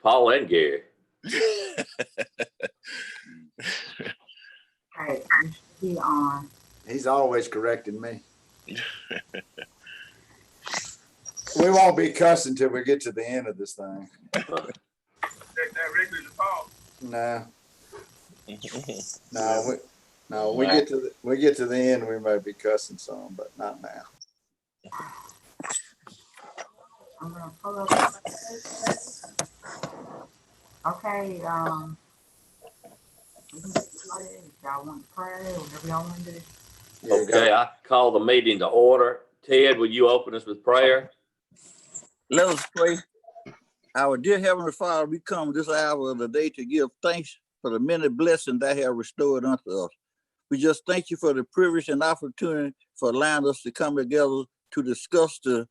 Paul and Gary. Right, you should be on. He's always correcting me. We won't be cussing till we get to the end of this thing. That regular Paul. No. No, we get to the end, we may be cussing some, but not now. I'm gonna pull up. Okay, we can get started. If y'all want to pray, whatever y'all want to do. Okay, I call the meeting to order. Ted, will you open us with prayer? Let us pray. Our dear Heavenly Father, we come this hour of the day to give thanks for the many blessings that have restored unto us. We just thank you for the privilege and opportunity for allowing us to come together to discuss the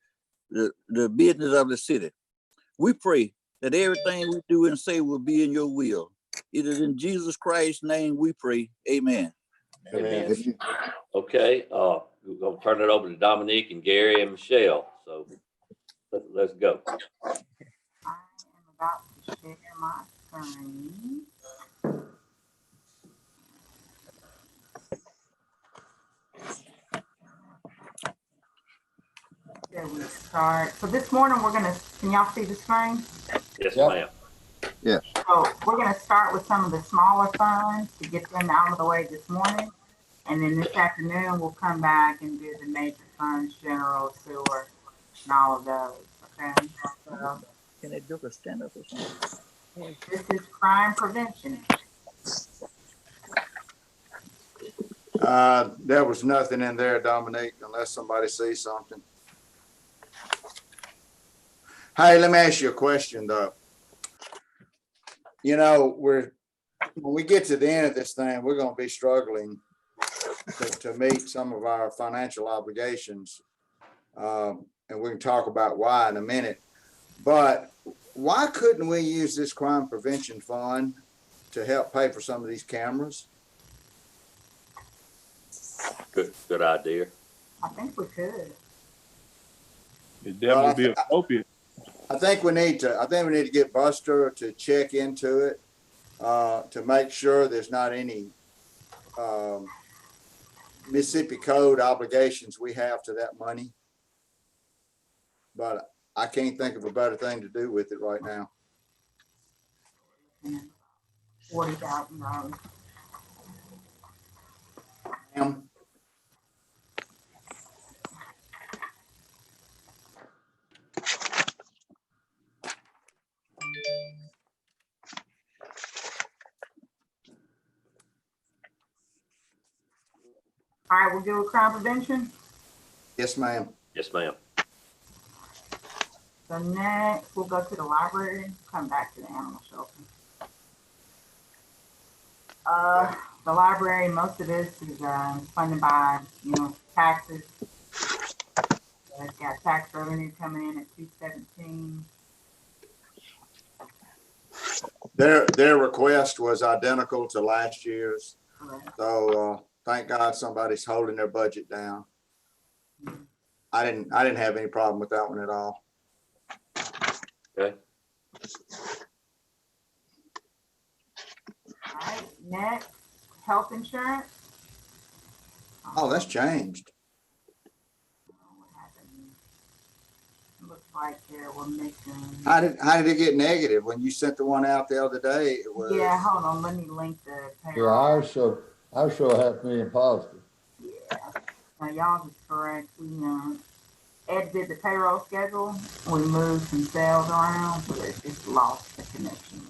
business of the city. We pray that everything we do and say will be in your will. It is in Jesus Christ's name we pray. Amen. Amen. Okay, we're gonna turn it over to Dominique and Gary and Michelle. So let's go. I am about to share my screen. There we start. So this morning can y'all see the screen? Yes, Yep. ma'am. Yes. So we're gonna start with some of the smaller funds to get them out of the way this morning. And then this afternoon, we'll come back and do the major funds, general, sewer, and all of those, okay? So Can they do a stand up or something? this is crime prevention. There was nothing in there, Dominique, unless somebody sees something. Hey, let me ask you a question though. You know, when we get to the end of this thing, we're gonna be struggling to meet some of our financial obligations. And we can talk about why in a minute. But why couldn't we use this crime prevention fund to help pay for some of these cameras? Good idea. I think we could. It definitely be appropriate. I think we need to get Buster to check into it to make sure there's not any Mississippi Code obligations we have to that money. But I can't think of a better thing to do with it right now. $40,000. All right, we'll do a crime prevention. Yes, ma'am. Yes, ma'am. So next, we'll go to the library, come back to the animal shelter. The library, most of this is funded by, taxes. It's got tax revenue coming in at 217. Their request was identical to last year's. Correct. So thank God somebody's holding their budget down. I didn't have any problem with that one at all. Okay. All right, next, health insurance. Oh, that's changed. What happened? Looks like we're missing. How did it get negative when you sent the one out the other day? It was. Yeah, hold on. Let me link the payroll. Yeah, ours show $500,000 positive. Yeah. Now y'all is correct. We Ed did the payroll schedule. We moved some cells around, so it just lost the connection.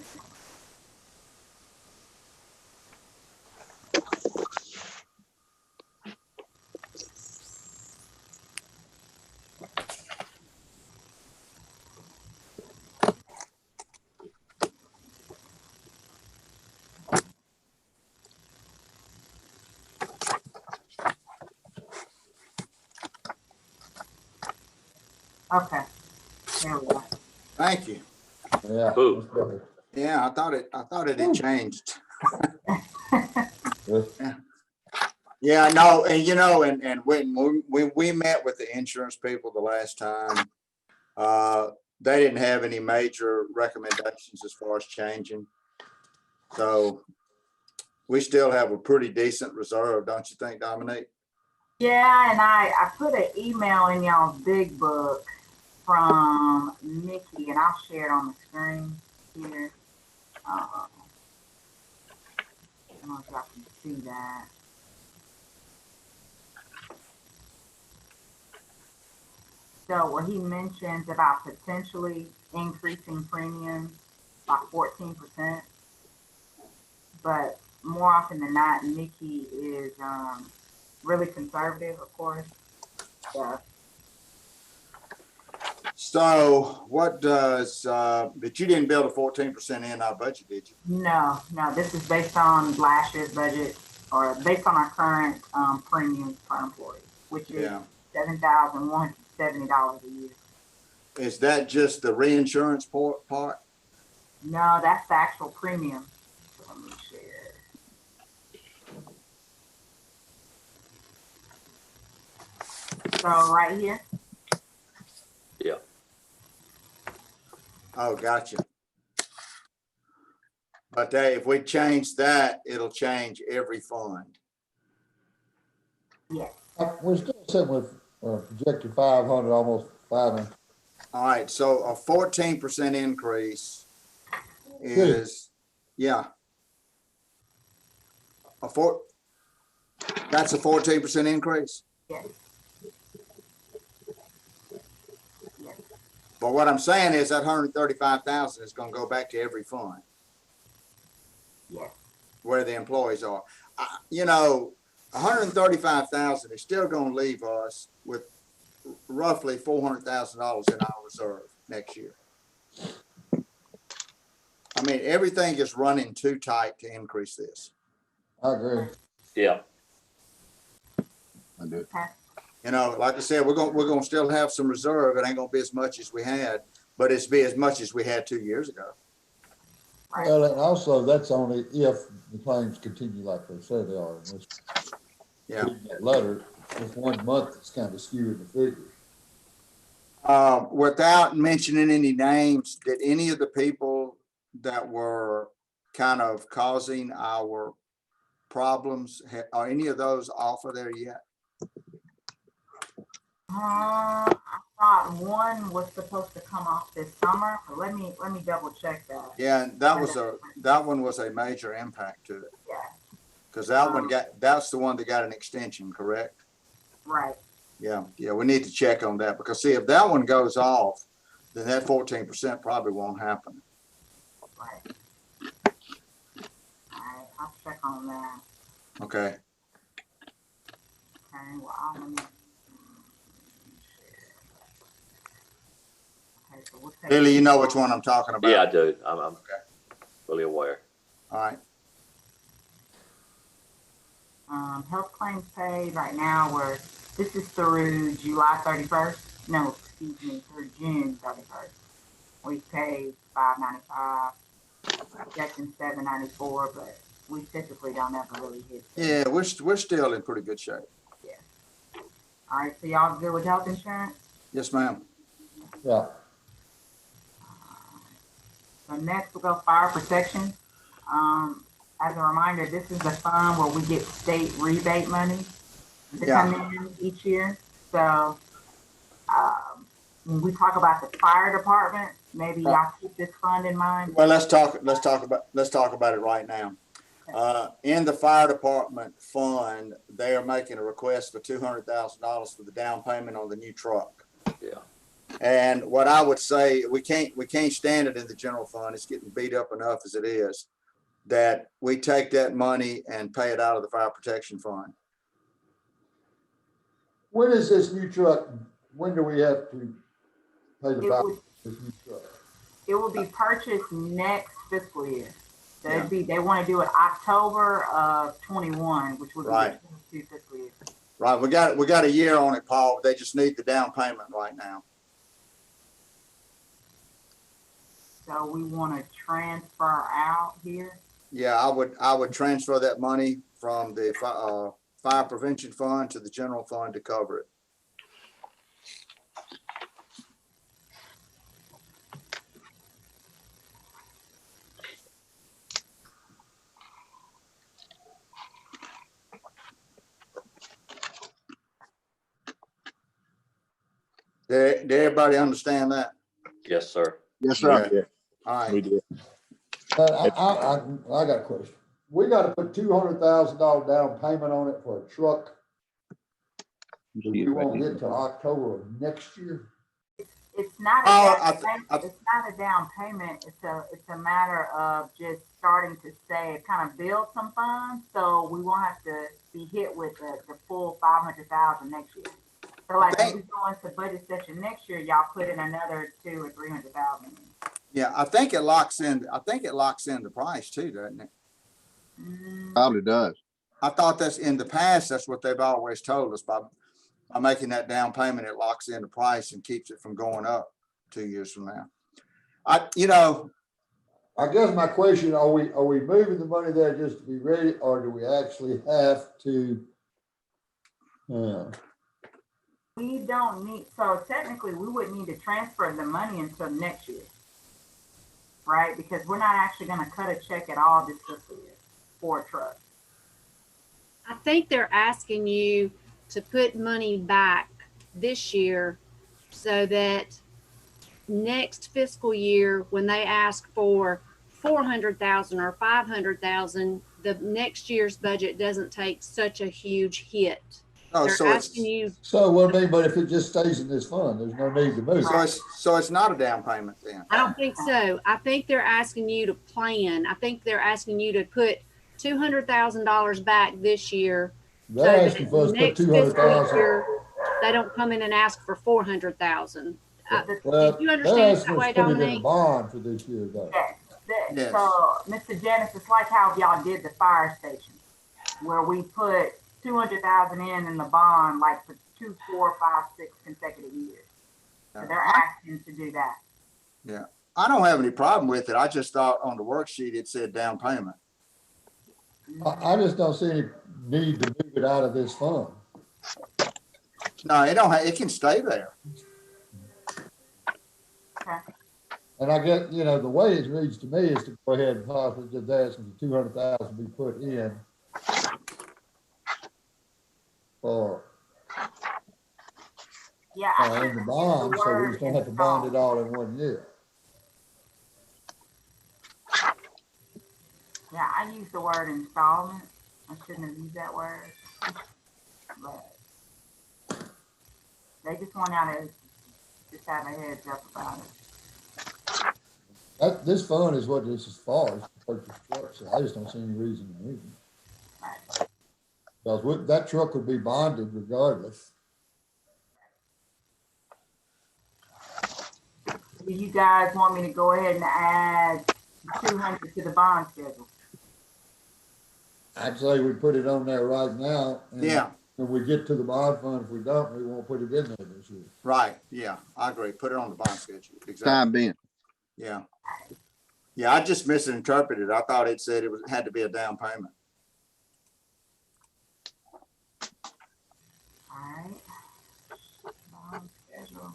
Okay, there we go. Thank you. Yeah. Ooh. Yeah, I thought it had changed. Yeah, no, and when we met with the insurance people the last time, they didn't have any major recommendations as far as changing. So we still have a pretty decent reserve, don't you think, Dominique? Yeah, and I put an email in y'all's big book from Nikki, and I'll share it on the screen here. I don't know if y'all can see that. So where he mentions about potentially increasing premiums by 14%, but more often than not, Nikki is really conservative, of course. Yeah. So what does, but you didn't build a 14% in our budget, did you? No, this is based on last year's budget or based on our current premiums per employee, which is Yeah. $7,170 a year. Is that just the reinsurance part? No, that's the actual premium. So let me share. So right here. Yeah. Oh, gotcha. But if we change that, it'll change every fund. Yes. We're still sitting with projected 500, almost 500. All right, so a 14% increase is, yeah. That's a 14% increase. Yes. Yes. But what I'm saying is that 135,000 is going to go back to every fund. Yes. Where the employees are. You know, 135,000 is still going to leave us with roughly $400,000 in our reserve next year. I mean, everything is running too tight to increase this. I agree. Yeah. I do. Okay. You know, like I said, we're going to still have some reserve. It ain't going to be as much as we had, but it's be as much as we had 2 years ago. Right. Well, and also that's only if the claims continue like they say they are. Yeah. That letter, with 1 month, it's kind of skewing the figures. Without mentioning any names, did any of the people that were kind of causing our problems, are any of those off of there yet? I thought one was supposed to come off this summer, but let me double check that. Yeah, that one was a major impact to it. Yeah. Because that's the one that got an extension, correct? Right. Yeah, we need to check on that because see, if that one goes off, then that 14% probably won't happen. Right. All right, I'll check on that. Okay. Okay, well, let me okay, so we'll take Billy, you know which one I'm talking about? Yeah, I do. I'm Okay. fully aware. All right. Health claims paid right now this is through July 31st. No, excuse me, through June 31st. We paid $595, projecting $794, but we typically don't ever really hit that. Yeah, we're still in pretty good shape. Yeah. All right, so y'all good with health insurance? Yes, ma'am. Yeah. So next we'll go fire protection. As a reminder, this is the fund where we get state rebate money to come in each year. So when we talk about the fire department, maybe y'all keep this fund in mind. Well, let's talk about it right now. In the fire department fund, they are making a request for $200,000 for the down payment on the new truck. Yeah. And what I would say, we can't stand it in the general fund. It's getting beat up enough as it is. That we take that money and pay it out of the fire protection fund. When is this new truck? When do we have to pay the value of this new truck? It will be purchased next fiscal year. So Yeah. they want to do it October of 21, which would be the 22 fiscal year. Right. We got a year on it, Paul. They just need the down payment right now. So we want to transfer out here. Yeah, I would transfer that money from the fire prevention fund to the general fund to cover it. Did everybody understand that? Yes, sir. Yes, sir. Okay. All We right. did. But I got a question. We gotta put $200,000 down payment on it for a truck. that we won't get till October of next year. It's not a Oh, down payment. It's not a down payment. It's a matter of just starting to say, kind of build some funds, so we won't have to be hit with the full 500,000 next year. So like when we go into budget session next year, y'all put in another 200,000 or 300,000. Yeah, I think it locks in the price too, doesn't it? Probably does. I thought that's in the past, that's what they've always told us by making that down payment, it locks in the price and keeps it from going up 2 years from now. I guess my question, are we moving the money there just to be ready, or do we actually have to? We don't need, so technically we wouldn't need to transfer the money until next year, right? Because we're not actually gonna cut a check at all this fiscal year for a truck. I think they're asking you to put money back this year so that next fiscal year, when they ask for 400,000 or 500,000, the next year's budget doesn't take such a huge hit. They're asking you. So what I mean, but if it just stays in this fund, there's no need to move. So it's not a down payment then? I don't think so. I think they're asking you to plan. I think they're asking you to put $200,000 back this year. They're asking for us to put 200,000. They don't come in and ask for 400,000. Well, Did you understand they're it asking that way, us to put it in a Dominique? bond for this year, though. Yes. So, Mr. Janice, it's like how y'all did the fire station, where we put 200,000 in the bond, like for 2, 4, 5, 6 consecutive years. So they're asking to do that. Yeah, I don't have any problem with it. I just thought on the worksheet it said down payment. I just don't see any need to move it out of this fund. No, it can stay there. Okay. And I get, the way it reads to me is to go ahead and possibly just ask for 200,000 be put in for in the bond, so we just don't have to bond it all in 1 year. Yeah, I use the word installment. I shouldn't have used that word. But they just want y'all to just have a heads up about it. This fund is what this is for, is to purchase trucks, so I just don't see any reason to move it. Right. Because that truck would be bonded regardless. Do you guys want me to go ahead and add 200 to the bond schedule? I'd say we put it on there right now. And Yeah. when we get to the bond fund, if we don't, we won't put it in there this year. Right, yeah, I agree. Put it on the bond schedule. Exactly. Time being. Yeah. Yeah, I just misinterpreted. I thought it said had to be a down payment. All right. Bond schedule.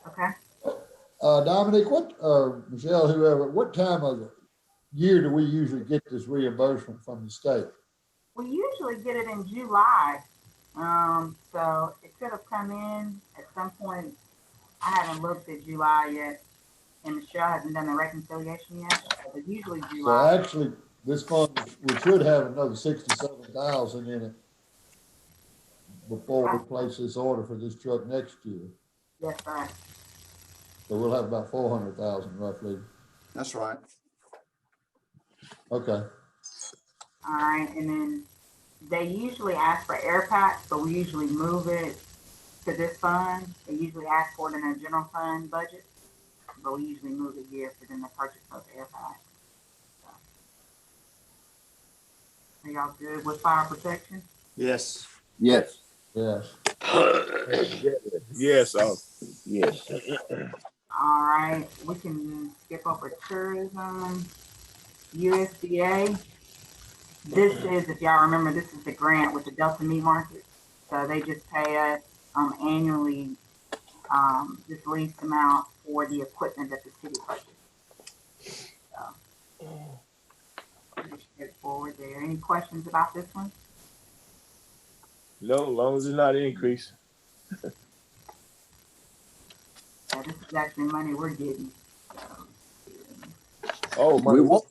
Okay. Dominic, Michelle, whoever, what time of the year do we usually get this reimbursement from the state? We usually get it in July. So it could have come in at some point. I haven't looked at July yet, and Michelle hasn't done the reconciliation yet, but usually So July. actually, this fund, we should have another 67,000 in it before we place this order for this truck next year. Yes, sir. So we'll have about 400,000 roughly. That's right. Okay. All right, and then they usually ask for air packs, but we usually move it to this fund. They usually ask for it in their general fund budget, but we usually move it here for them to purchase those air packs. So, are y'all good with fire protection? Yes. Yes. Yes. Yes. Yes. All right, we can skip over tourism, USDA. This is, if y'all remember, this is the grant with the Delta Meat Market. So they just pay us annually this lease amount for the equipment that the city purchased. So pretty straightforward there. Any questions about this one? No, as long as it's not an increase. Yeah, this is actually money we're getting. Oh, We want,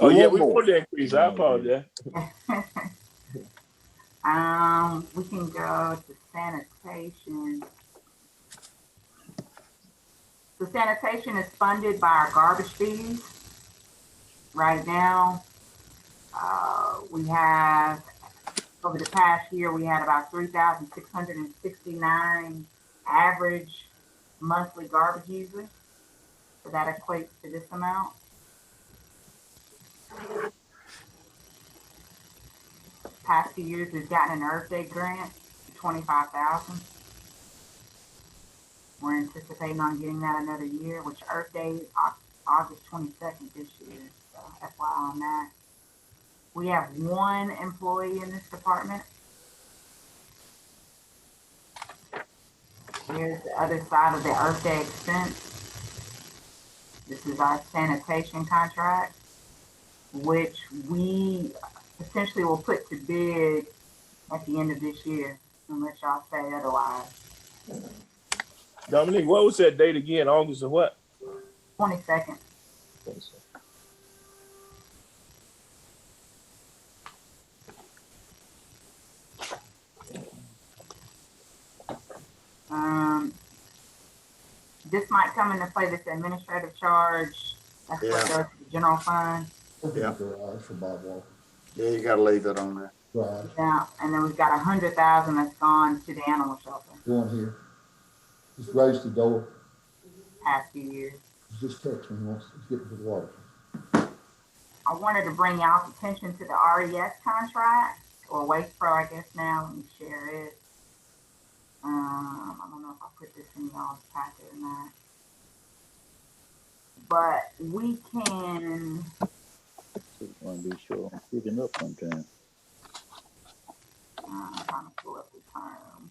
oh yeah, want we more. want the increase. I apologize. We can go to sanitation. So sanitation is funded by our garbage fees. Right now, we have, over the past year, we had about 3,669 average monthly garbage users. So that equates to this amount. Past few years, we've gotten an Earth Day grant, 25,000. We're anticipating on getting that another year, which Earth Day is August 22nd this year. So FYI on that. We have one employee in this department. Here's the other side of the Earth Day expense. This is our sanitation contract, which we potentially will put to bid at the end of this year, unless y'all say otherwise. Dominique, what was that date again? August of what? 22nd. This might come into play, this administrative charge. That's what goes to the general fund. Yeah. Garage for Bob Walker. Yeah, you gotta leave that on there. Garage, Yeah, and then we've got 100,000 that's gone to the animal shelter one here. Just raise the door. past few years. Just text me once it's getting to the water. I wanted to bring y'all's attention to the RES contract, or Waste Pro, I guess now. Let me share it. I don't know if I put this in y'all's packet or not. But we can, Just want to be sure I'm picking up on time. I'm trying to pull up the term.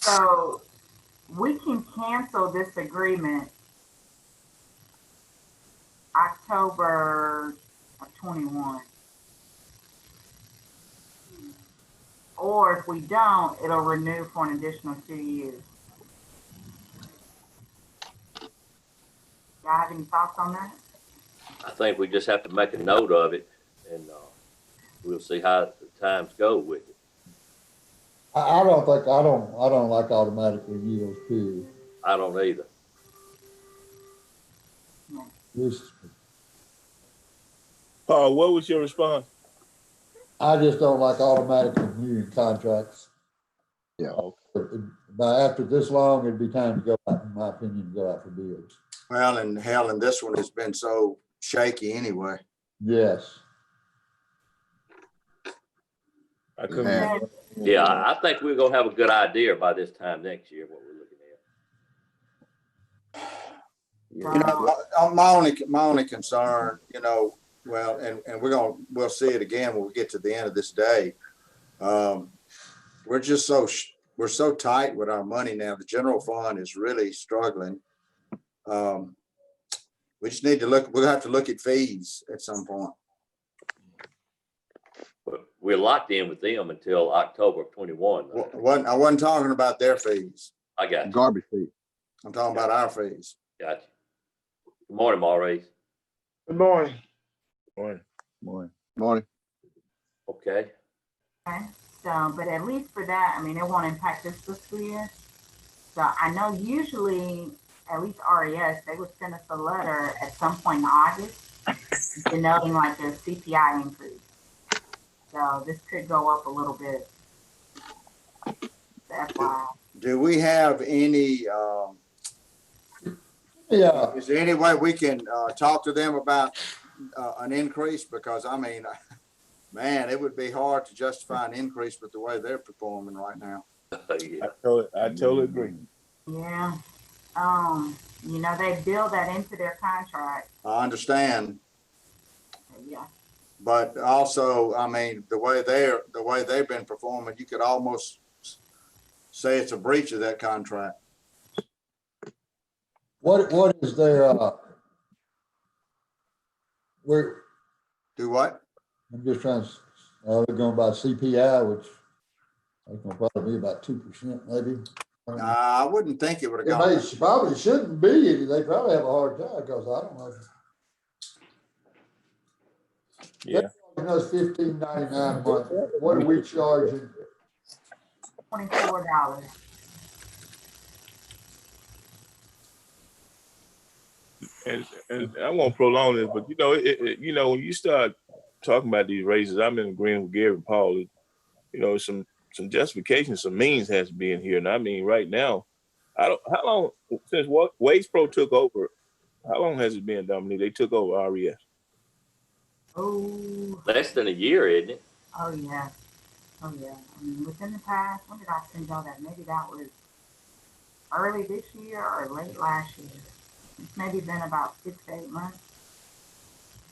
So we can cancel this agreement October of 21. Or if we don't, it'll renew for an additional 2 years. Y'all have any thoughts on that? I think we just have to make a note of it, and we'll see how the times go with it. I don't like automatic reviews, period. I don't either. This, Paul, what was your response? I just don't like automatic renewing contracts. Yeah. But after this long, it'd be time to go out, in my opinion, go out for bids. Well, and hell, and this one has been so shaky anyway. Yes. I couldn't. Yeah. Yeah, I think we're gonna have a good idea by this time next year what we're looking at. You know, my only concern, you know, well, and we'll see it again when we get to the end of this day. We're just we're so tight with our money now. The general fund is really struggling. We just need to we'll have to look at fees at some point. But we're locked in with them until October of 21. I wasn't talking about their fees. I got you. Garbage fee. I'm talking about our fees. Got you. Good morning, Maurice. Good morning. Morning. Morning. Morning. Okay. Okay, so, but at least for that, I mean, it won't impact this fiscal year. So I know usually, at least RES, they would send us a letter at some point in August denoting like their CPI increase. So this could go up a little bit. That's why. Do we have any, Yeah, is there any way we can talk to them about an increase? Because I mean, man, it would be hard to justify an increase with the way they're performing right now. Yeah. I totally agree. Yeah. You know, they build that into their contract. I understand, Yeah. but also, I mean, the way they've been performing, you could almost say it's a breach of that contract. What is their, where, Do what? I'm just trying to, they're going by CPI, which it's gonna probably be about 2% maybe. I wouldn't think it would have It gone. may, probably shouldn't be, they probably have a hard time, because I don't know. Yeah. Us $15.99 a month, what are we charging? $24. And I won't prolong this, but you know, when you start talking about these raises, I'm in agreement with Gary and Paul. You know, some justification, some means has to be in here. And I mean, right now, how long since Waste Pro took over? How long has it been, Dominique? They took over RES. Oh. Less than a year, isn't it? Oh yeah. Oh yeah. I mean, within the past, when did I send y'all that? Maybe that was early this year or late last year. It's maybe been about 6 to 8 months.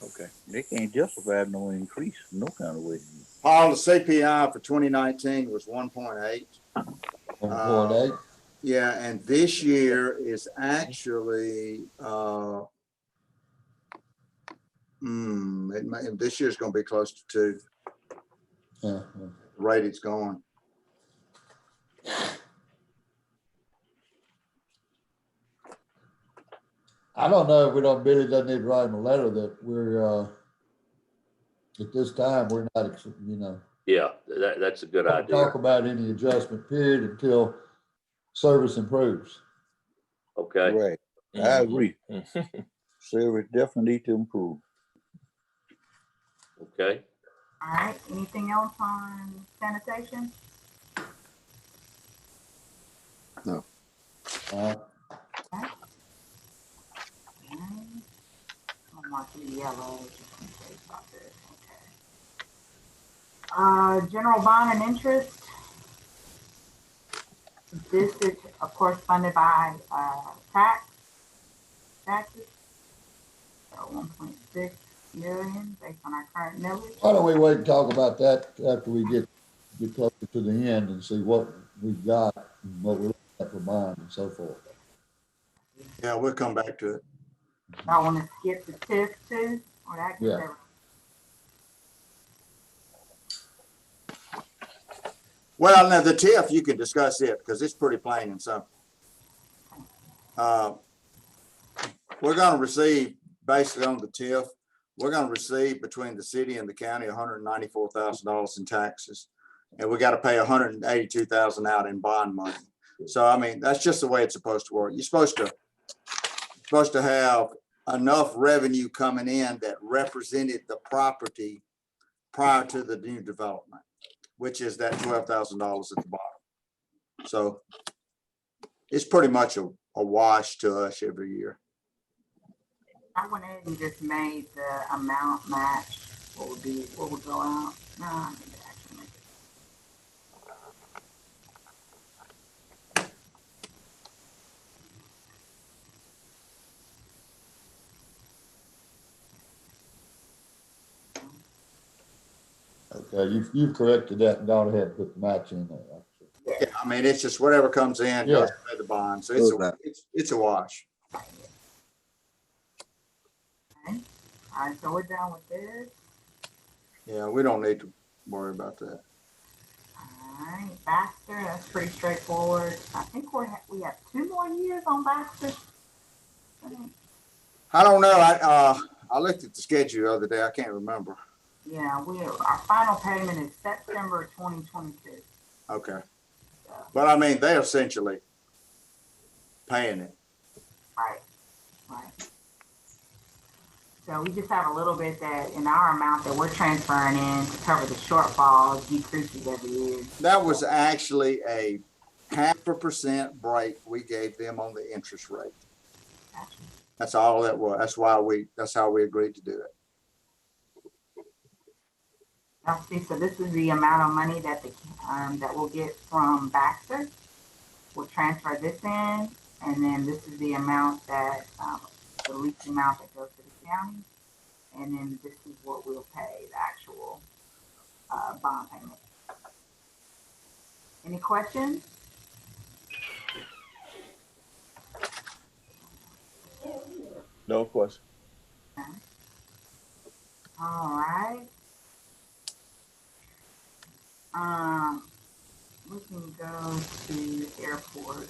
Okay. They can't justify no increase, no kind of way. Paul, the CPI for 2019 was 1.8. 1.8? Yeah, and this year is actually, this year's gonna be close to 2. Yeah. The rate it's going. I don't know if Billy doesn't need to write him a letter that we're, at this time, we're not, you know. Yeah, that's a good idea. Talk about any adjustment period until service improves. Okay. Right. I agree. Service definitely need to improve. Okay. All right. Anything else on sanitation? No. Okay. I'll mark the yellow just in case about this. Okay. General bond and interest. This is, of course, funded by taxes. So 1.6 million based on our current millage. Why don't we wait and talk about that after we get closer to the end and see what we've got and what we're looking at for bond and so forth. Yeah, we'll come back to it. I want to skip the TIF too, or that gets Yeah. Well, now the TIF, you can discuss it because it's pretty plain and simple. We're going to receive, basically on the TIF, we're going to receive between the city and the county $194,000 in taxes, and we got to pay $182,000 out in bond money. So I mean, that's just the way it's supposed to work. You're supposed to have enough revenue coming in that represented the property prior to the new development, which is that $12,000 at the bottom. So it's pretty much a wash to us every year. I went ahead and just made the amount match what would go out. No, I need to actually make it. Okay, you've corrected that and gone ahead and put the match in there. Yeah, I mean, it's just whatever comes in, goes to pay the bond. So it's a wash. Okay. All right, so we're done with this. Yeah, we don't need to worry about that. All right, Baxter, that's pretty straightforward. I think we have 2 more years on Baxter. I don't know. I looked at the schedule the other day. I can't remember. Yeah, our final payment is September 2022. Okay. But I mean, they're essentially paying it. Right. So we just have a little bit that in our amount that we're transferring in to cover the shortfall decreases every year. That was actually a 0.5% break we gave them on the interest rate. Gotcha. That's all that was. That's how we agreed to do it. Now, see, so this is the amount of money that that we'll get from Baxter. We'll transfer this in, And then this is the amount that, the least amount that goes to the county. And then this is what we'll pay, the actual, bond payment. Any questions? No question. All right. We can go to airport.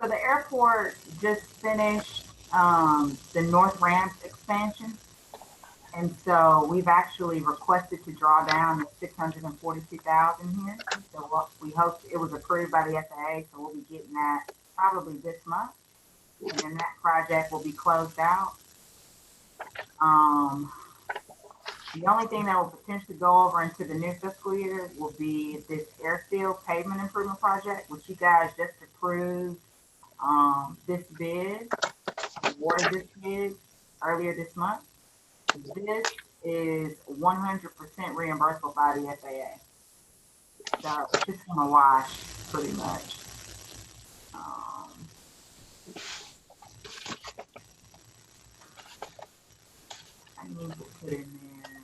So the airport just finished the North Ramp expansion. And so we've actually requested to draw down the 642,000 here. So what we hope, it was approved by the FAA, so we'll be getting that probably this month. And then that project will be closed out. The only thing that will potentially go over into the new fiscal year will be this airfield pavement improvement project, which you guys just approved this bid, awarded this bid earlier this month. This is 100% reimbursable by the FAA. So it's just gonna wash pretty much. I need to put in there,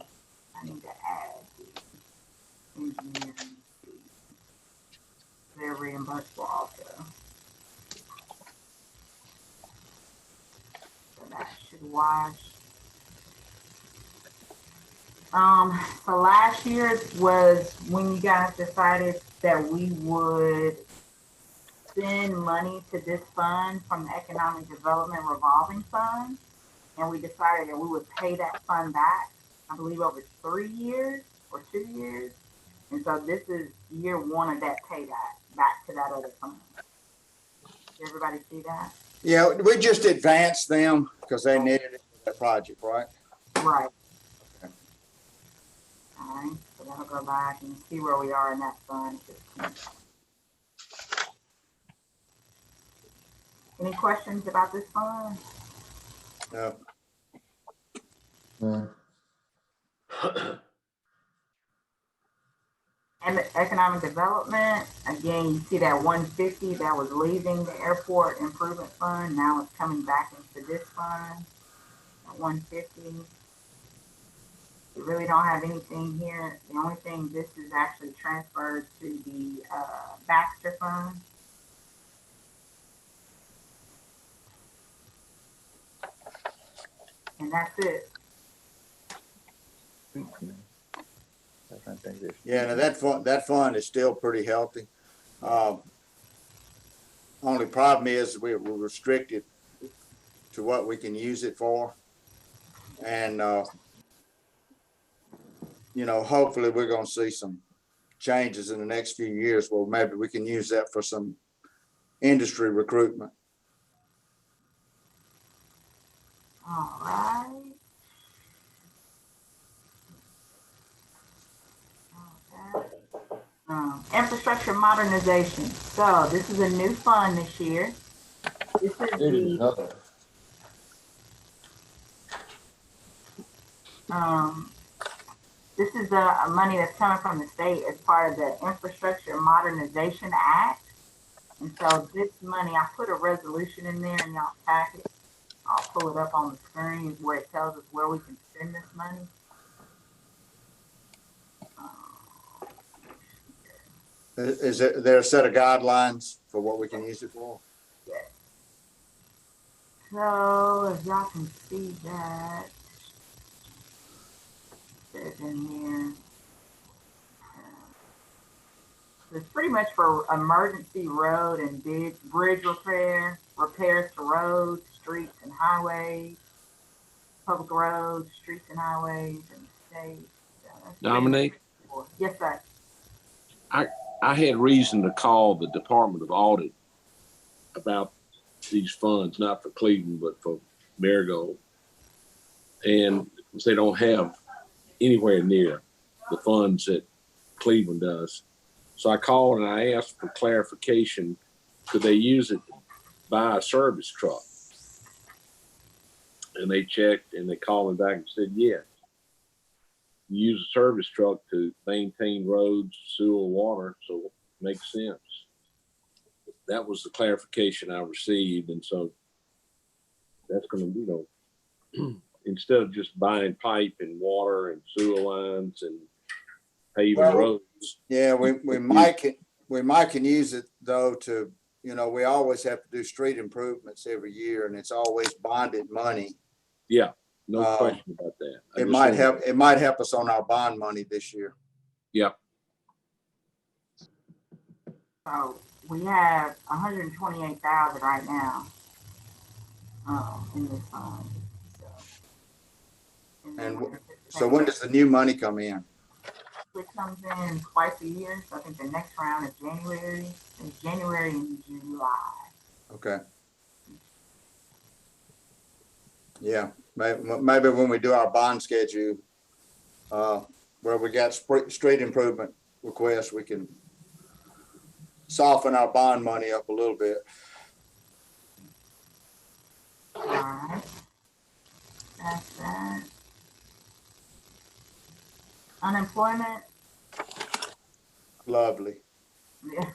I need to add the engineering fee. They're reimbursable also. So that should wash. So last year was when you guys decided that we would send money to this fund from the Economic Development Revolving Fund. And we decided that we would pay that fund back, I believe over 3 years or 2 years. And so this is year one of that payback back to that other fund. Did everybody see that? Yeah, we just advanced them because they needed it for that project, right? Right. Okay. All right, so that'll go back and see where we are in that fund. Any questions about this fund? No. And the economic development, again, you see that 150 that was leaving the airport improvement fund. Now it's coming back into this fund at 150. We really don't have anything here. The only thing, this is actually transferred to the Baxter fund. And that's it. Yeah, now that fund is still pretty healthy. Only problem is we're restricted to what we can use it for. And, you know, hopefully we're going to see some changes in the next few years where maybe we can use that for some industry recruitment. All right. Infrastructure modernization. So this is a new fund this year. This is this is the money that's coming from the state as part of the Infrastructure Modernization Act. And so this money, I put a resolution in there in y'all's packet. I'll pull it up on the screen where it tells us where we can spend this money. Is there a set of guidelines for what we can use it for? Yes. So as y'all can see that, it's in here. It's pretty much for emergency road and bridge repairs to roads, streets and highways, public roads, streets and highways in the state. Dominique? Yes, sir. I had reason to call the Department of Audit about these funds, not for Cleveland, but for Marigold. And they don't have anywhere near the funds that Cleveland does. So I called and I asked for clarification. Could they use it to buy a service truck? And they checked and they called me back and said, yes. you use a service truck to maintain roads, sewer, water, so it makes sense. That was the clarification I received, and so that's gonna, you know, instead of just buying pipe and water and sewer lines and paving Well, roads. Yeah, we might can use it though to, you know, we always have to do street improvements every year and it's always bonded money. Yeah, no Uh, question about that. I It just might wanted- help, it might help us on our bond money this year. Yeah, So we have 128,000 right now, in this fund. So, and then And we're So when does the new money come in? it comes in twice a year. So I think the next round is January. It's January and July. Okay. Yeah, maybe when we do our bond schedule, where we got street improvement requests, we can soften our bond money up a little bit. All right. That's that. Unemployment. Lovely. Yeah.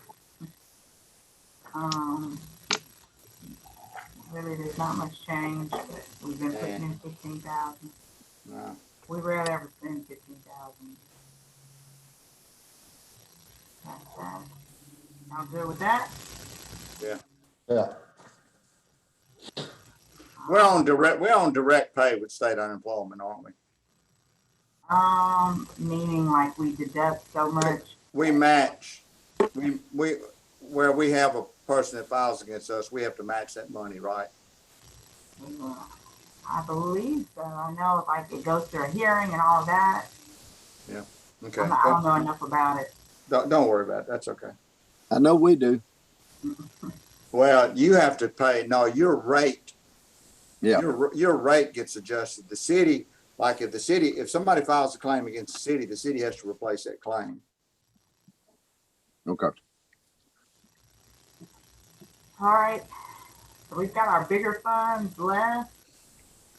Really, there's not much change, but we've been putting in 15,000. No. We rarely ever spend 15,000. That's that. Y'all good with that? Yeah. We're on direct pay with state unemployment, aren't we? Meaning like we deduct so much. We match, where we have a person that files against us, we have to match that money, right? I believe so. I know like it goes through a hearing and all of that. Yeah. Okay. I don't know enough about it. Don't worry about it. That's okay. I know we do. Well, you have to pay, no, your rate. Yeah. Your rate gets adjusted. The city, like if somebody files a claim against the city has to replace that claim. Okay. All right. So we've got our bigger funds left.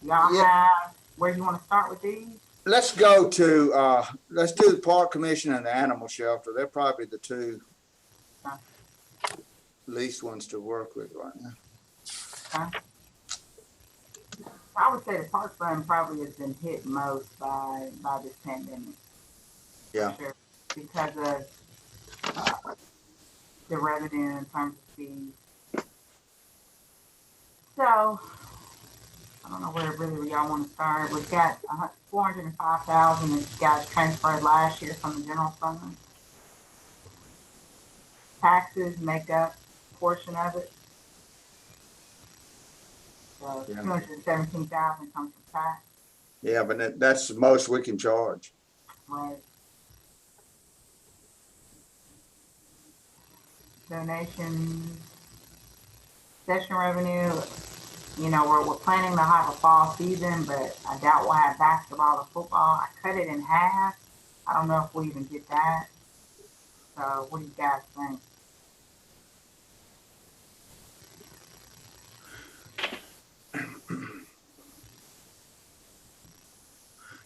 Y'all Yeah. have where you want to start with these? Let's go to, let's do the park commission and the animal shelter. They're probably the two least ones to work with right now. Okay. I would say the park fund probably has been hit most by this pandemic. Yeah. For sure, because of the revenue in terms of fees. So I don't know where really y'all want to start. We've got 405,000 that got transferred last year from the general fund. Taxes make up a portion of it. So Yeah. 217,000 comes from tax. Yeah, but that's the most we can charge. Right. Donations, session revenue, you know, we're planning to have a fall season, but I doubt we'll have basketball or football. I cut it in half. I don't know if we even get that. So what do you guys think?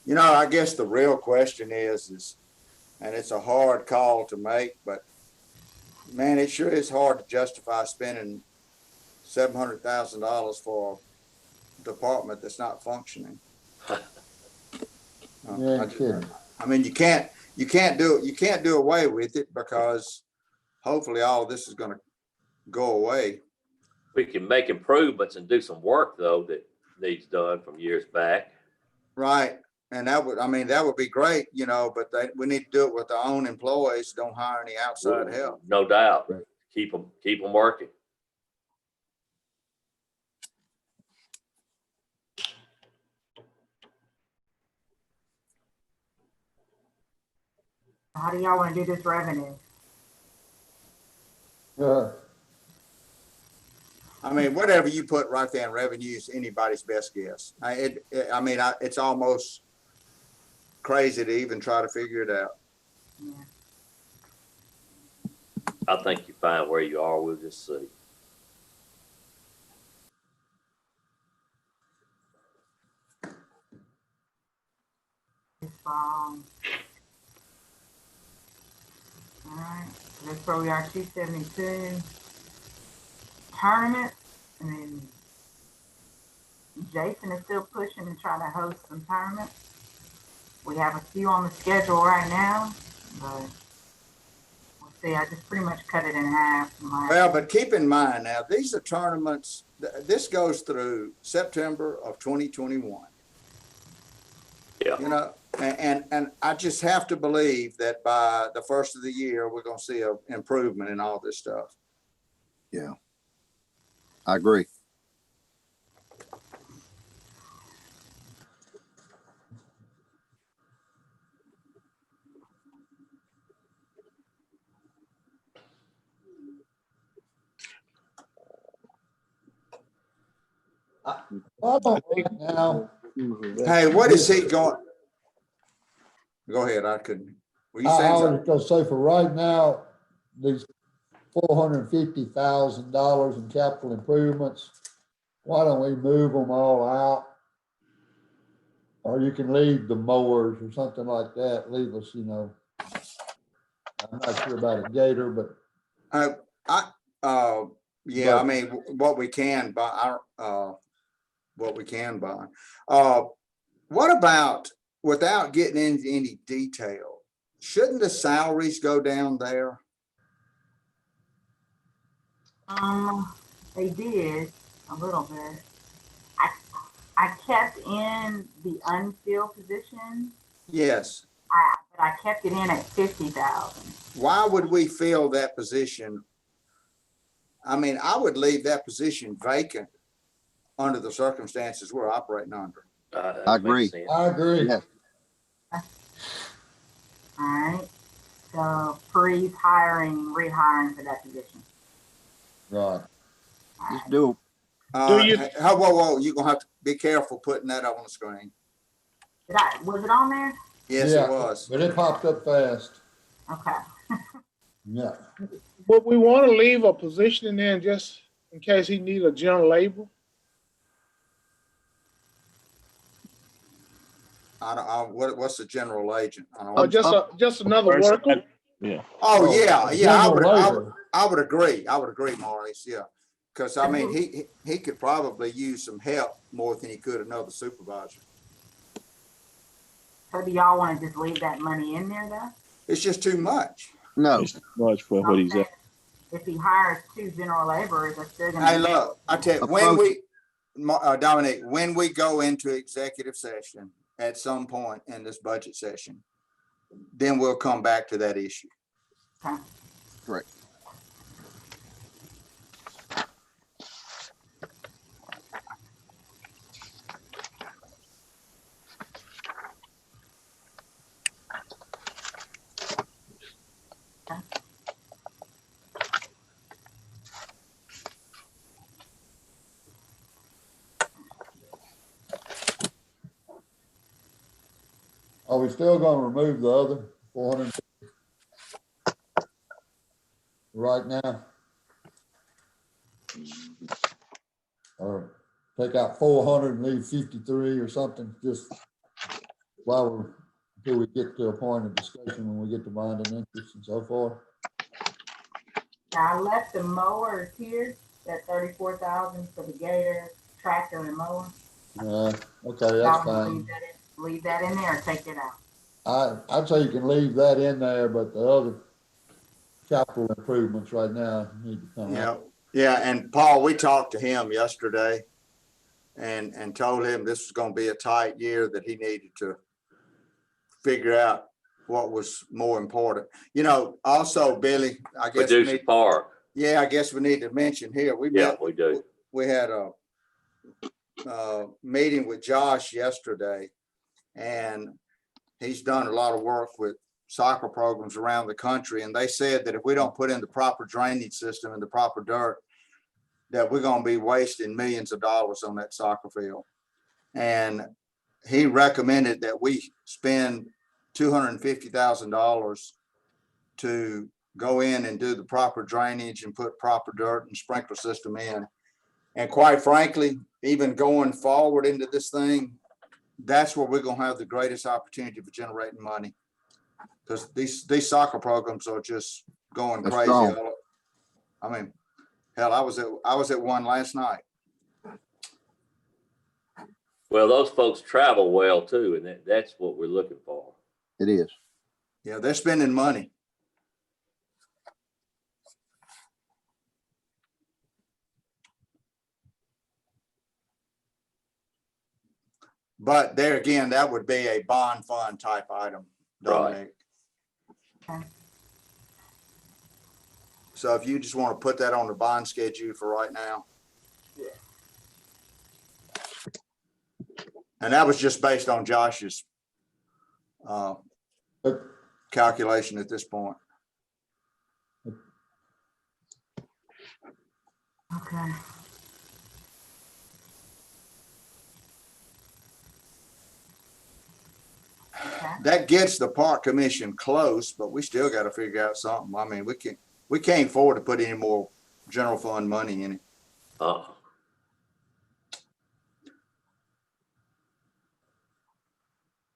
You know, I guess the real question is, and it's a hard call to make, but man, it sure is hard to justify spending $700,000 for a department that's not functioning. Yeah, kidding. I mean, you can't do away with it because hopefully all of this is going to go away. We can make improvements and do some work though that needs done from years back. Right. And that would be great, you know, but we need to do it with our own employees. Don't hire any outside help. No doubt. Right. Keep them working. How do y'all want to do this revenue? I mean, whatever you put right there in revenue is anybody's best guess. It's almost crazy to even try to figure it out. Yeah. I think you're fine where you are. We'll just see. As all right, so that's where we are, 272. Tournament, and then Jason is still pushing to try to host some tournaments. We have a few on the schedule right now, but we'll see. I just pretty much cut it in half. Well, but keep in mind now, these are tournaments, this goes through September of 2021. Yeah. You know, and I just have to believe that by the first of the year, we're gonna see an improvement in all this stuff. Yeah. I agree. I don't right now. Hey, what is he going? Go ahead, I couldn't. Were you I saying was something? gonna say for right now, these $450,000 in capital improvements, why don't we move them all out? Or you can leave the mowers or something like that, leave us, you know. I'm not sure about a gator, but Yeah, I But- mean, what we can buy, what we can buy. What about, without getting into any detail, shouldn't the salaries go down there? They did a little bit. I kept in the unfilled position. Yes. But I kept it in at 50,000. Why would we fill that position? I mean, I would leave that position vacant under the circumstances we're operating under. That I makes agree. sense. I agree. Yes. All right. So freeze hiring, rehiring for that position. Right. All Just right. do. Whoa, you're gonna have to be careful putting that on the screen. Was it on there? Yes, Yeah, it was. But it popped up fast. Okay. Yeah. But we want to leave a position in there just in case he need a general labor. What's the general agent? I don't Or know. just another Person worker. that- Yeah. Oh, yeah, I General would labor. I would agree, Maurice, yeah. Because I mean, he could probably use some help more than he could another supervisor. So do y'all want to just leave that money in there though? It's just too much. No. It's too much for what he's at. If he hires 2 general laborers, they're still gonna. Hey, look, I tell you, when Approach. Dominic, when we go into executive session at some point in this budget session, then we'll come back to that issue. Okay. Correct. Are we still gonna remove the other 400 right now? Or take out 400 and leave 53 or something, just until we get to a point of discussion when we get to bond and interest and so forth. Now I left the mowers here, that 34,000 for the gator, tractor and mower. Okay, that's Y'all wanna fine. leave that in there or take it out? I'd say you can leave that in there, but the other capital improvements right now need to come out. Yeah, and Paul, we talked to him yesterday and told him this was gonna be a tight year, that he needed to figure out what was more important. You know, also, Billy, I guess Producer Park. I guess we need to mention here, Yeah, we do. we had a meeting with Josh yesterday, and he's done a lot of work with soccer programs around the country. And they said that if we don't put in the proper drainage system and the proper dirt, that we're going to be wasting millions of dollars on that soccer field. And he recommended that we spend $250,000 to go in and do the proper drainage and put proper dirt and sprinkler system in. And quite frankly, even going forward into this thing, that's where we're gonna have the greatest opportunity for generating money. Because these soccer programs are just going That's crazy. strong. I mean, hell, I was at one last night. Well, those folks travel well too, and that's what we're looking for. It is. Yeah, they're spending money. But there again, that would be a bond fund type item, Dominic. Okay. So if you just want to put that on the bond schedule for right now. Yeah. And that was just based on Josh's calculation at this point. Okay. Okay. That gets the park commission close, but we still got to figure out something. I mean, we can't afford to put any more general fund money in it.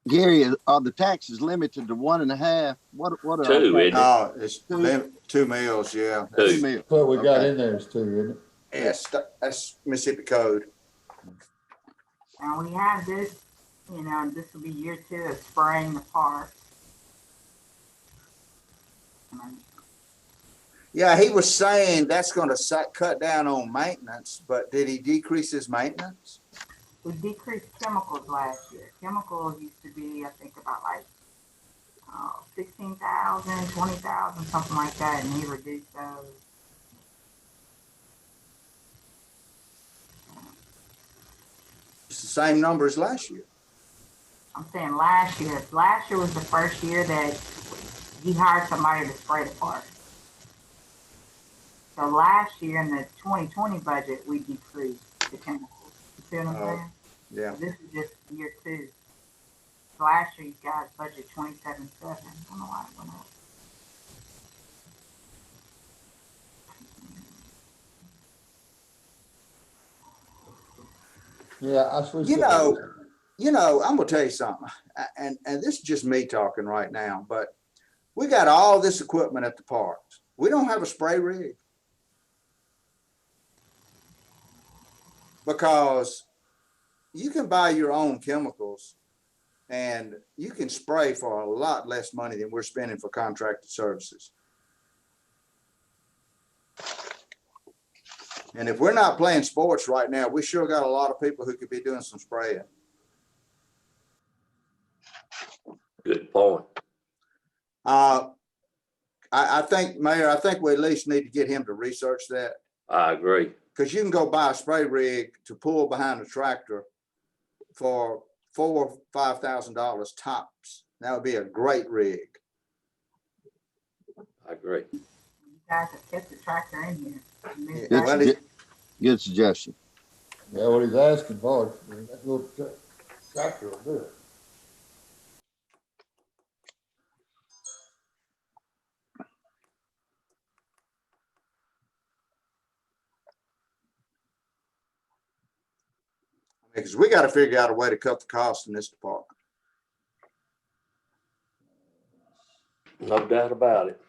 Gary, are the taxes limited to 1.5? What are Two, isn't it? No, it's Two. 2 mills, yeah. Two. mills? What we got Okay. in there is 2, isn't it? Yes, that's Mississippi code. And we have this, this will be year 2 of spraying the park. Yeah, he was saying that's going to cut down on maintenance, but did he decrease his maintenance? We decreased chemicals last year. Chemicals used to be, I think, about like 16,000, 20,000, something like that, and he reduced those. It's the same number as last year. I'm saying last year. Last year was the first year that he hired somebody to spray the park. So last year in the 2020 budget, we decreased the chemicals. You see what I'm saying? Yeah. So this is just year 2. So last year you guys budget 27.7. I don't know why it went up. Yeah, I switched. I'm gonna tell you something, and this is just me talking right now, but we got all this equipment at the parks. We don't have a spray rig. Because you can buy your own chemicals and you can spray for a lot less money than we're spending for contracted services. And if we're not playing sports right now, we sure got a lot of people who could be doing some spraying. Good point. I think, Mayor, I think we at least need to get him to research that. I agree. Because you can go buy a spray rig to pull behind a tractor for $4,000 or $5,000 tops. That would be a great rig. I agree. You guys have kept the tractor in here. Yeah, well, Good suggestion. Yeah, what he's asking for, that little tractor will do it. because we got to figure out a way to cut the cost in this department. No doubt about it.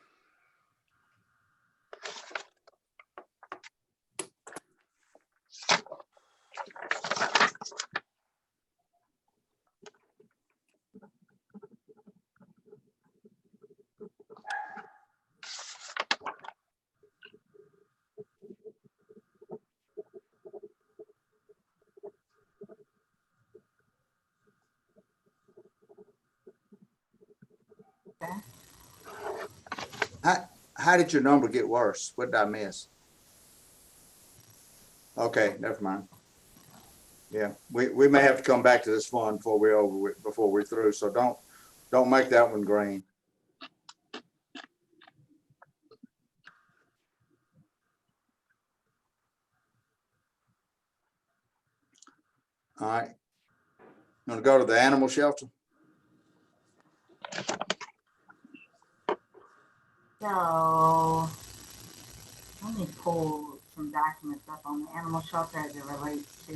How did your number get worse? What did I miss? Okay, never mind. Yeah, we may have to come back to this one before we're through. So don't make that one green. All right. You want to go to the animal shelter? So let me pull some documents up on the animal shelter as it relates to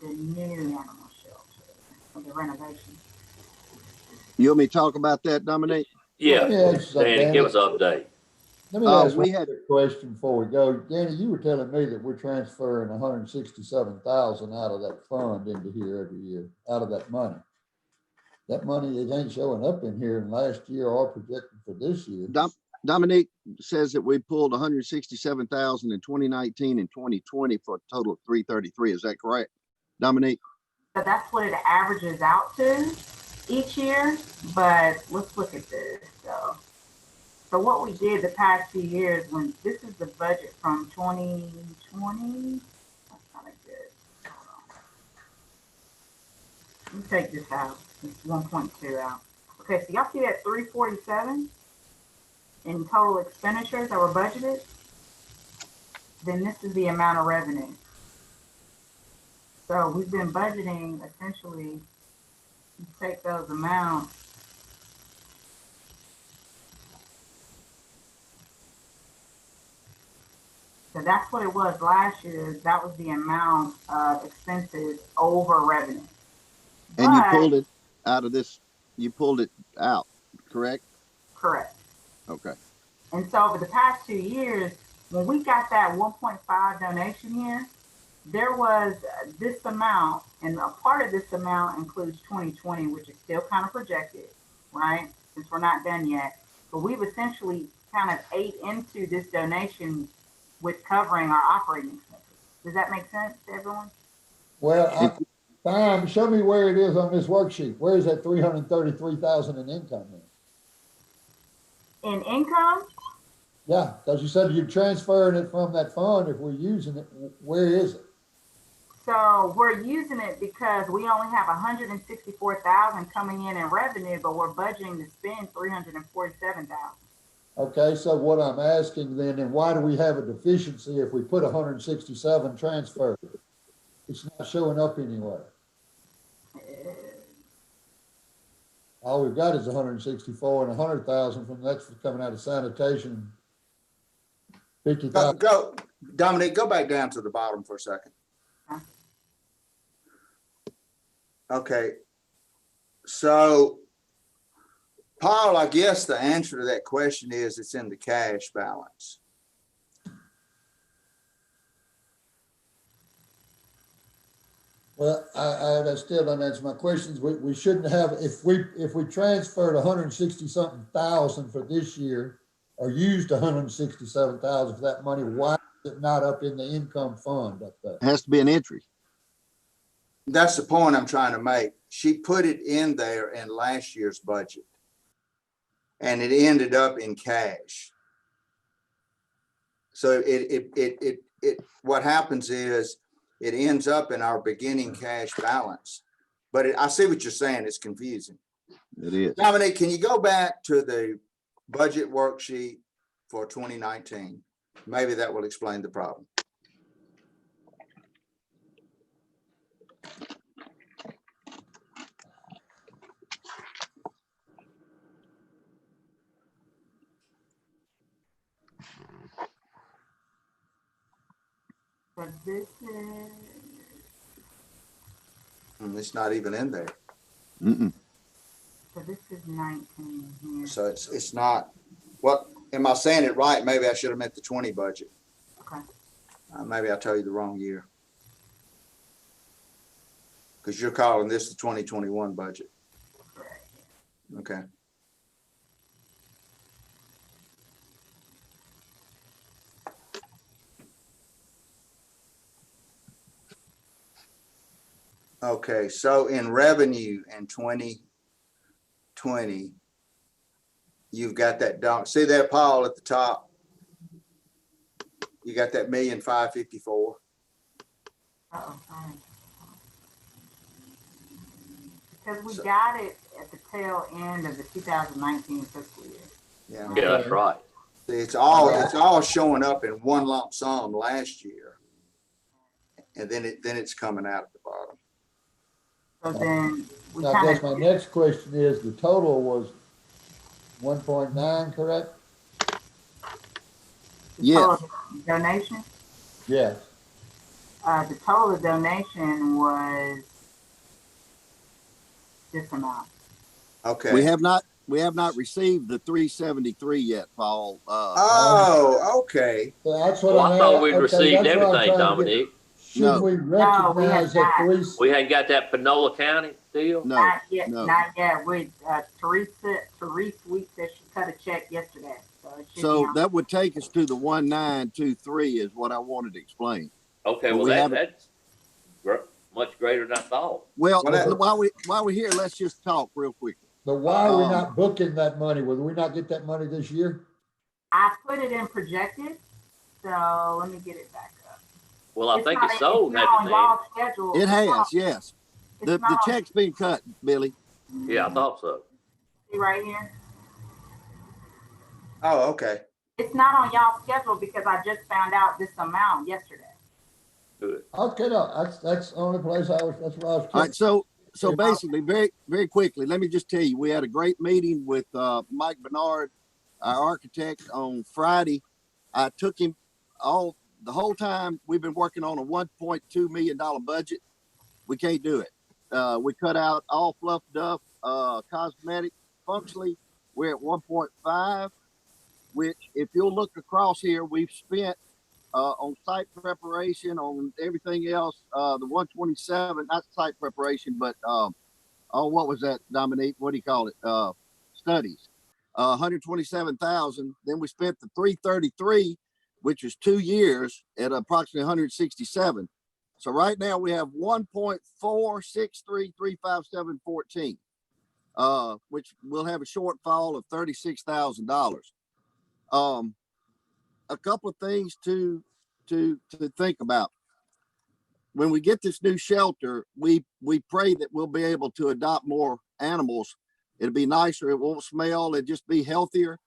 the new animal of the renovation. You want me to talk about that, Dominique? Yeah, Let me ask you something, Danny, give us Danny. an update. Let me ask we one had- quick question before we go. Danny, you were telling me that we're transferring 167,000 out of that fund into here every year, out of that money. That money, it ain't showing up in here in last year or projected for this year. Dominique says that we pulled 167,000 in 2019 and 2020 for a total of 333. Is that correct, Dominique? So that's what it averages out to each year, but let's look at this. So what we did the past few years, when this is the budget from 2020, that's kind of good. Hold on. Let me take this out. It's 1.2 out. Okay, so y'all see that 347 in total expenditures that were budgeted? Then this is the amount of revenue. So we've been budgeting essentially, you take those amounts. So that's what it was last year. That was the amount of expenses over revenue. And you But- pulled it out of this, you pulled it out, correct? Correct. Okay. And so over the past 2 years, when we got that 1.5 donation here, there was this amount, and a part of this amount includes 2020, which is still kind of projected, right? Since we're not done yet. But we've essentially kind of ate into this donation with covering our operating expenses. Does that make sense to everyone? Well, fine, show me where it is on this worksheet. Where is that 333,000 in income then? In income, Yeah, because you said you're transferring it from that fund. If we're using it, where is it? so we're using it because we only have 164,000 coming in revenue, but we're budgeting to spend 347,000. Okay, so what I'm asking then, and why do we have a deficiency if we put 167 transferred? It's not showing up anywhere. All we've got is 164 and 100,000 from that's coming out of sanitation. 50,000. Go, Dominique, go back down to the bottom for a second. Okay. So, Paul, I guess the answer to that question is it's in the cash balance. Well, I still don't answer my questions. We shouldn't have, if we transferred 160 something thousand for this year or used 167,000 for that money, why is it not up in the income fund up there? It has to be an entry. That's the point I'm trying to make. She put it in there in last year's budget. And it ended up in cash. So what happens is it ends up in our beginning cash balance. But I see what you're saying. It's confusing. It is. Dominique, can you go back to the budget worksheet for 2019? Maybe that will explain the problem. But this is, It's not even in there. Mm-mm. so this is 19 here. So it's not, what, am I saying it right? Maybe I should have meant the 20 budget. Okay. Maybe I tell you the wrong year. Because you're calling this the 2021 budget. Correct. Okay. Okay, so in revenue in 2020, you've got that down. See there, Paul, at the top? You got that 1,554,000. Uh-oh, sorry. Because we got it at the tail end of the 2019 fiscal year. Yeah. Yeah, that's right. It's all showing up in one lump sum last year. And then it's coming out at the bottom. So then we I kind guess of. my next question is, the total was 1.9, correct? Yes. Donation? Yes. The total donation was this amount. Okay. We have not received the 373 yet, Paul. Oh, okay. So that's what Well, I I'm thought at. we'd Okay, received that's what I'm everything, trying to get. Dominique. Should No. we No, we have recognize that not. three? We hadn't got that Panola County deal? No, Not yet, no. not yet. We, Therese Weeks said she cut a check yesterday, so it should be So on. that would take us to the 1923 is what I wanted to explain. Okay, But well, we haven't- that's much greater than I thought. Well, Well, that- while we're here, let's just talk real quickly. But why are we Um, not booking that money? Will we not get that money this year? I put it in projected, so let me get it back up. Well, I think not- it's sold, not on hasn't y'all's schedule. It It's has, not- yes. it's The not on- check's been cut, Billy. Yeah, I thought so. See right here. Oh, okay. It's not on y'all's schedule because I just found out this amount yesterday. Good. Okay, no, that's the only place that's where I was. All right, curious. so If I- basically, very quickly, let me just tell you, we had a great meeting with Mike Bernard, our architect, on Friday. I took him the whole time. We've been working on a $1.2 million budget. We can't do it. We cut out all fluff duff, cosmetic. Functionally, we're at 1.5, which if you'll look across here, we've spent on site preparation, on everything else, the 127, not site preparation, but what was that, Dominique? What do you call it? Studies. 127,000. Then we spent the 333, which is 2 years at approximately 167. So right now we have 1.463,357.14, which will have a shortfall of $36,000. A couple of things to think about. When we get this new shelter, we pray that we'll be able to adopt more animals. It'll be nicer. It won't smell. It'll just be healthier.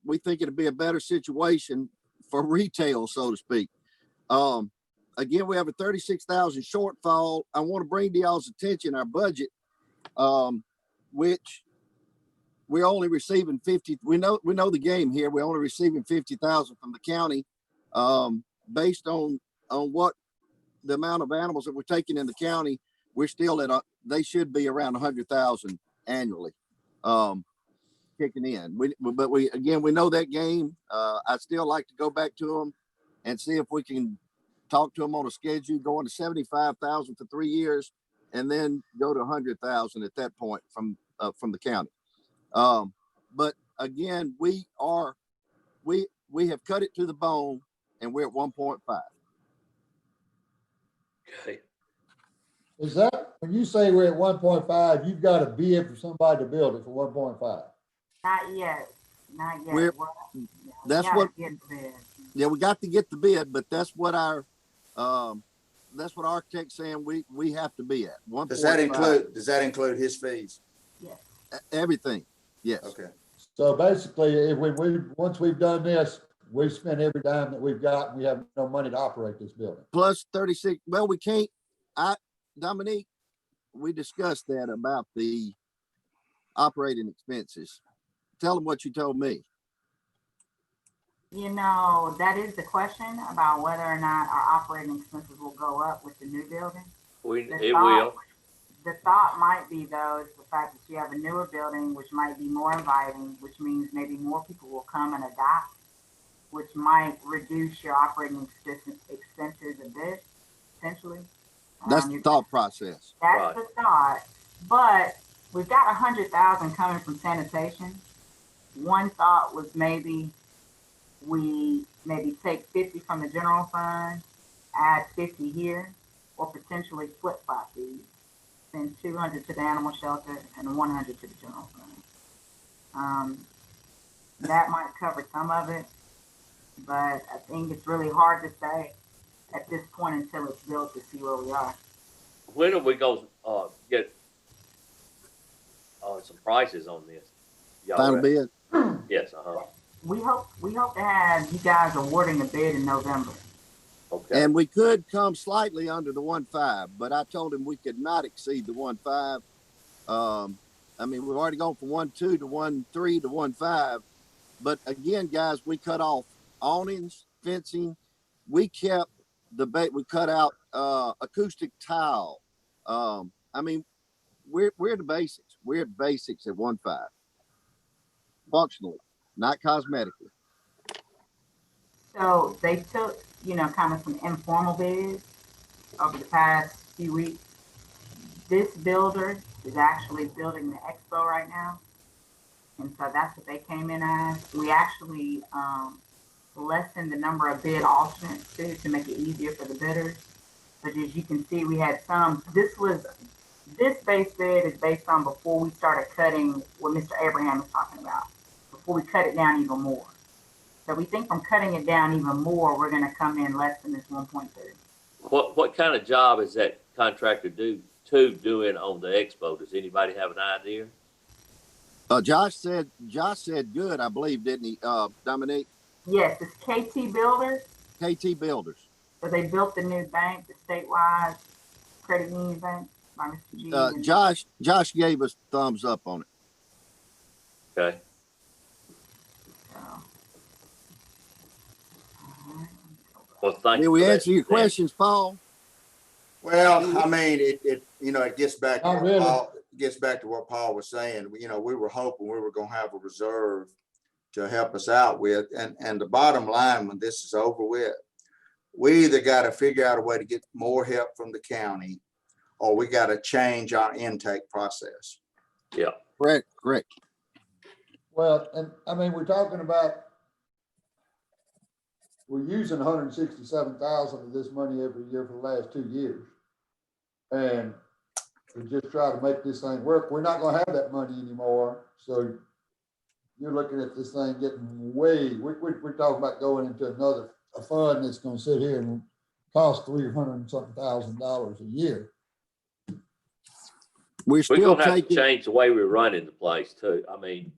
We think it'll be a better situation for retail, so to speak. Again, we have a 36,000 shortfall. I want to bring to y'all's attention our budget, which we're only receiving 50. We know the game here. We're only receiving 50,000 from the county, based on what the amount of animals that we're taking in the county. We're still at they should be around 100,000 annually, kicking in. But we know that game. I still like to go back to them and see if we can talk to them on a schedule going to 75,000 for 3 years, and then go to 100,000 at that point from the county. But again, we have cut it to the bone, and we're at 1.5. Okay. Is that, when you say we're at 1.5, you've got to bid for somebody to build it for 1.5? Not yet, not yet. We're- Well, yeah, we that's gotta what- get bid. Yeah, we got to get the bid, but that's what our architect's saying we have to be at 1.5. Does that include his fees? Yes. Everything? Yes. Okay. So basically, if once we've done this, we've spent every dime that we've got, and we have no money to operate this building. Plus 36. Well, we can't. Dominique, we discussed that about the operating expenses. Tell them what you told me. You know, that is the question about whether or not our operating expenses will go up with the new building. It will. The thought might be, though, is the fact that you have a newer building, which might be more inviting, which means maybe more people will come and adopt, which might reduce your operating expenses a bit, potentially. That's the thought process. That's Right. the thought. But we've got 100,000 coming from sanitation. One thought was maybe we take 50 from the general fund, add 50 here, or potentially flip-flop these. Send 200 to the animal shelter and 100 to the general fund. That might cover some of it, but I think it's really hard to say at this point until it's built to see where we are. When are we going to get some prices on this? Y'all Final ready? bid. Yes. We hope to have you guys awarding a bid in November. Okay. And we could come slightly under the 1.5, but I told him we could not exceed the 1.5. I mean, we've already gone from 1.2 to 1.3 to 1.5. But again, guys, we cut off awnings, fencing. We kept we cut out acoustic tile. I mean, we're the basics. We're the basics at 1.5. Functionally, not cosmetically. So they took, kind of some informal bids over the past few weeks. This builder is actually building the expo right now. And so that's what they came in as. We actually lessened the number of bid alternates too to make it easier for the bidders. But as you can see, we had some, this base bid is based on before we started cutting what Mr. Abraham is talking about, before we cut it down even more. So we think from cutting it down even more, we're gonna come in less than this 1.3. What kind of job is that contractor doing on the expo? Does anybody have an idea? Josh said good, I believe, didn't he, Dominique? Yes, it's KT Builders. KT Builders. So they built the new bank, the statewide credit union bank by Mr. G. Josh gave us thumbs up on it. Okay. Well, thank Did you. we for that, answer your Dan. questions, Paul? Well, I mean, it gets back to Not what really. Paul, was saying. We were hoping we were gonna have a reserve to help us out with, and the bottom line, when this is over with, we either got to figure out a way to get more help from the county, or we got to change our intake process. Yeah. Correct. Well, and I mean, we're talking about, we're using 167,000 of this money every year for the last 2 years. And we just try to make this thing work. We're not gonna have that money anymore. So you're looking at this thing getting we're talking about going into a fund that's gonna sit here and cost $300 and something thousand a year. We're We're still gonna have to taking, change the way we're running the place too. I mean,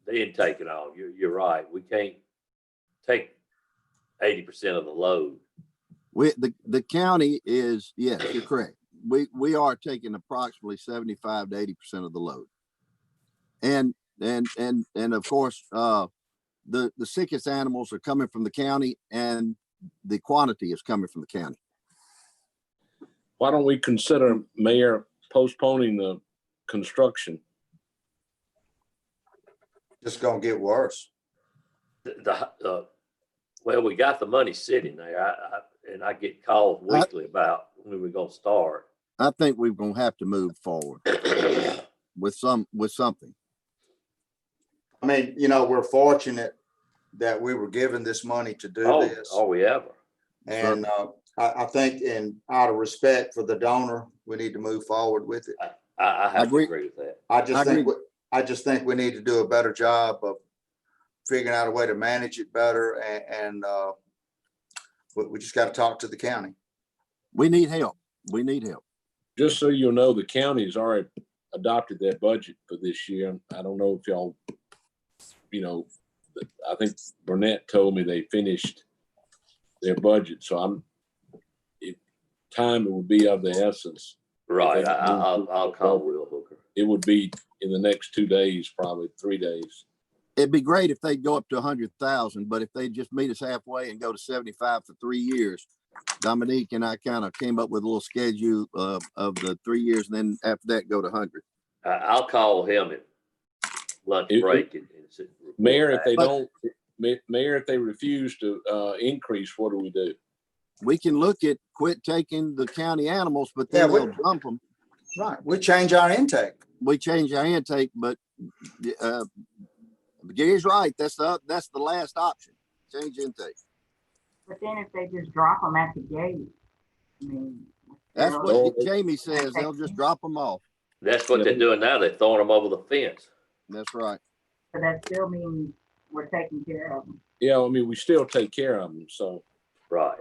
the intake and all, you're right. We can't take 80% of the load. the county is, yes, you're correct. We are taking approximately 75 to 80% of the load. And of course, the sickest animals are coming from the county, and the quantity is coming from the county. Why don't we consider, Mayor, postponing the construction? Just gonna get worse. Well, we got the money sitting there. I get calls weekly about when we're gonna start. I think we're gonna have to move forward with something. I mean, we're fortunate that we were given this money to do this. Are we ever? And I think out of respect for the donor, we need to move forward with it. I have to agree with that. I just think we need to do a better job of figuring out a way to manage it better, and we just got to talk to the county. We need help. Just so you know, the county has already adopted their budget for this year. I don't know if y'all, I think Burnett told me they finished their budget. So time it would be of the essence. Right. I'll call Will Hooker. It would be in the next 2 days, probably 3 days. It'd be great if they'd go up to 100,000, but if they just meet us halfway and go to 75 for 3 years, Dominique and I kind of came up with a little schedule of the 3 years, and then after that, go to 100. I'll call him at lunch break. Mayor, if they refuse to increase, what do we do? We can look at quit taking the county animals, but then they'll dump them. Right. We change our intake. We change our intake, but Gary's right. That's the last option. Change intake. But then if they just drop them at the gate, I mean. That's what Jamie says. They'll just drop them off. That's what they're doing now. They're throwing them over the fence. That's right. But that still means we're taking care of them. Yeah, I mean, we still take care of them. So, right.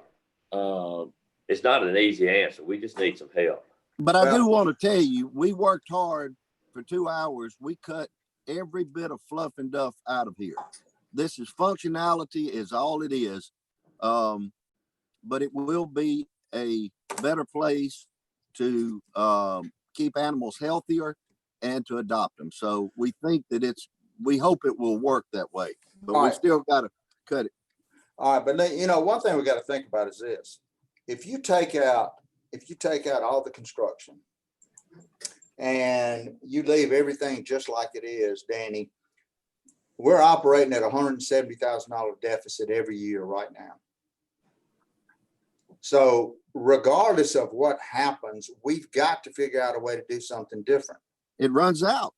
It's not an easy answer. We just need some help. But I do want to tell you, we worked hard for 2 hours. We cut every bit of fluff and duff out of here. This is functionality is all it is. But it will be a better place to keep animals healthier and to adopt them. So we think that we hope it will work that way, but we still got to cut it. All right, but one thing we got to think about is this: if you take out all the construction and you leave everything just like it is, Danny, we're operating at $170,000 deficit every year right now. So regardless of what happens, we've got to figure out a way to do something different. It runs out.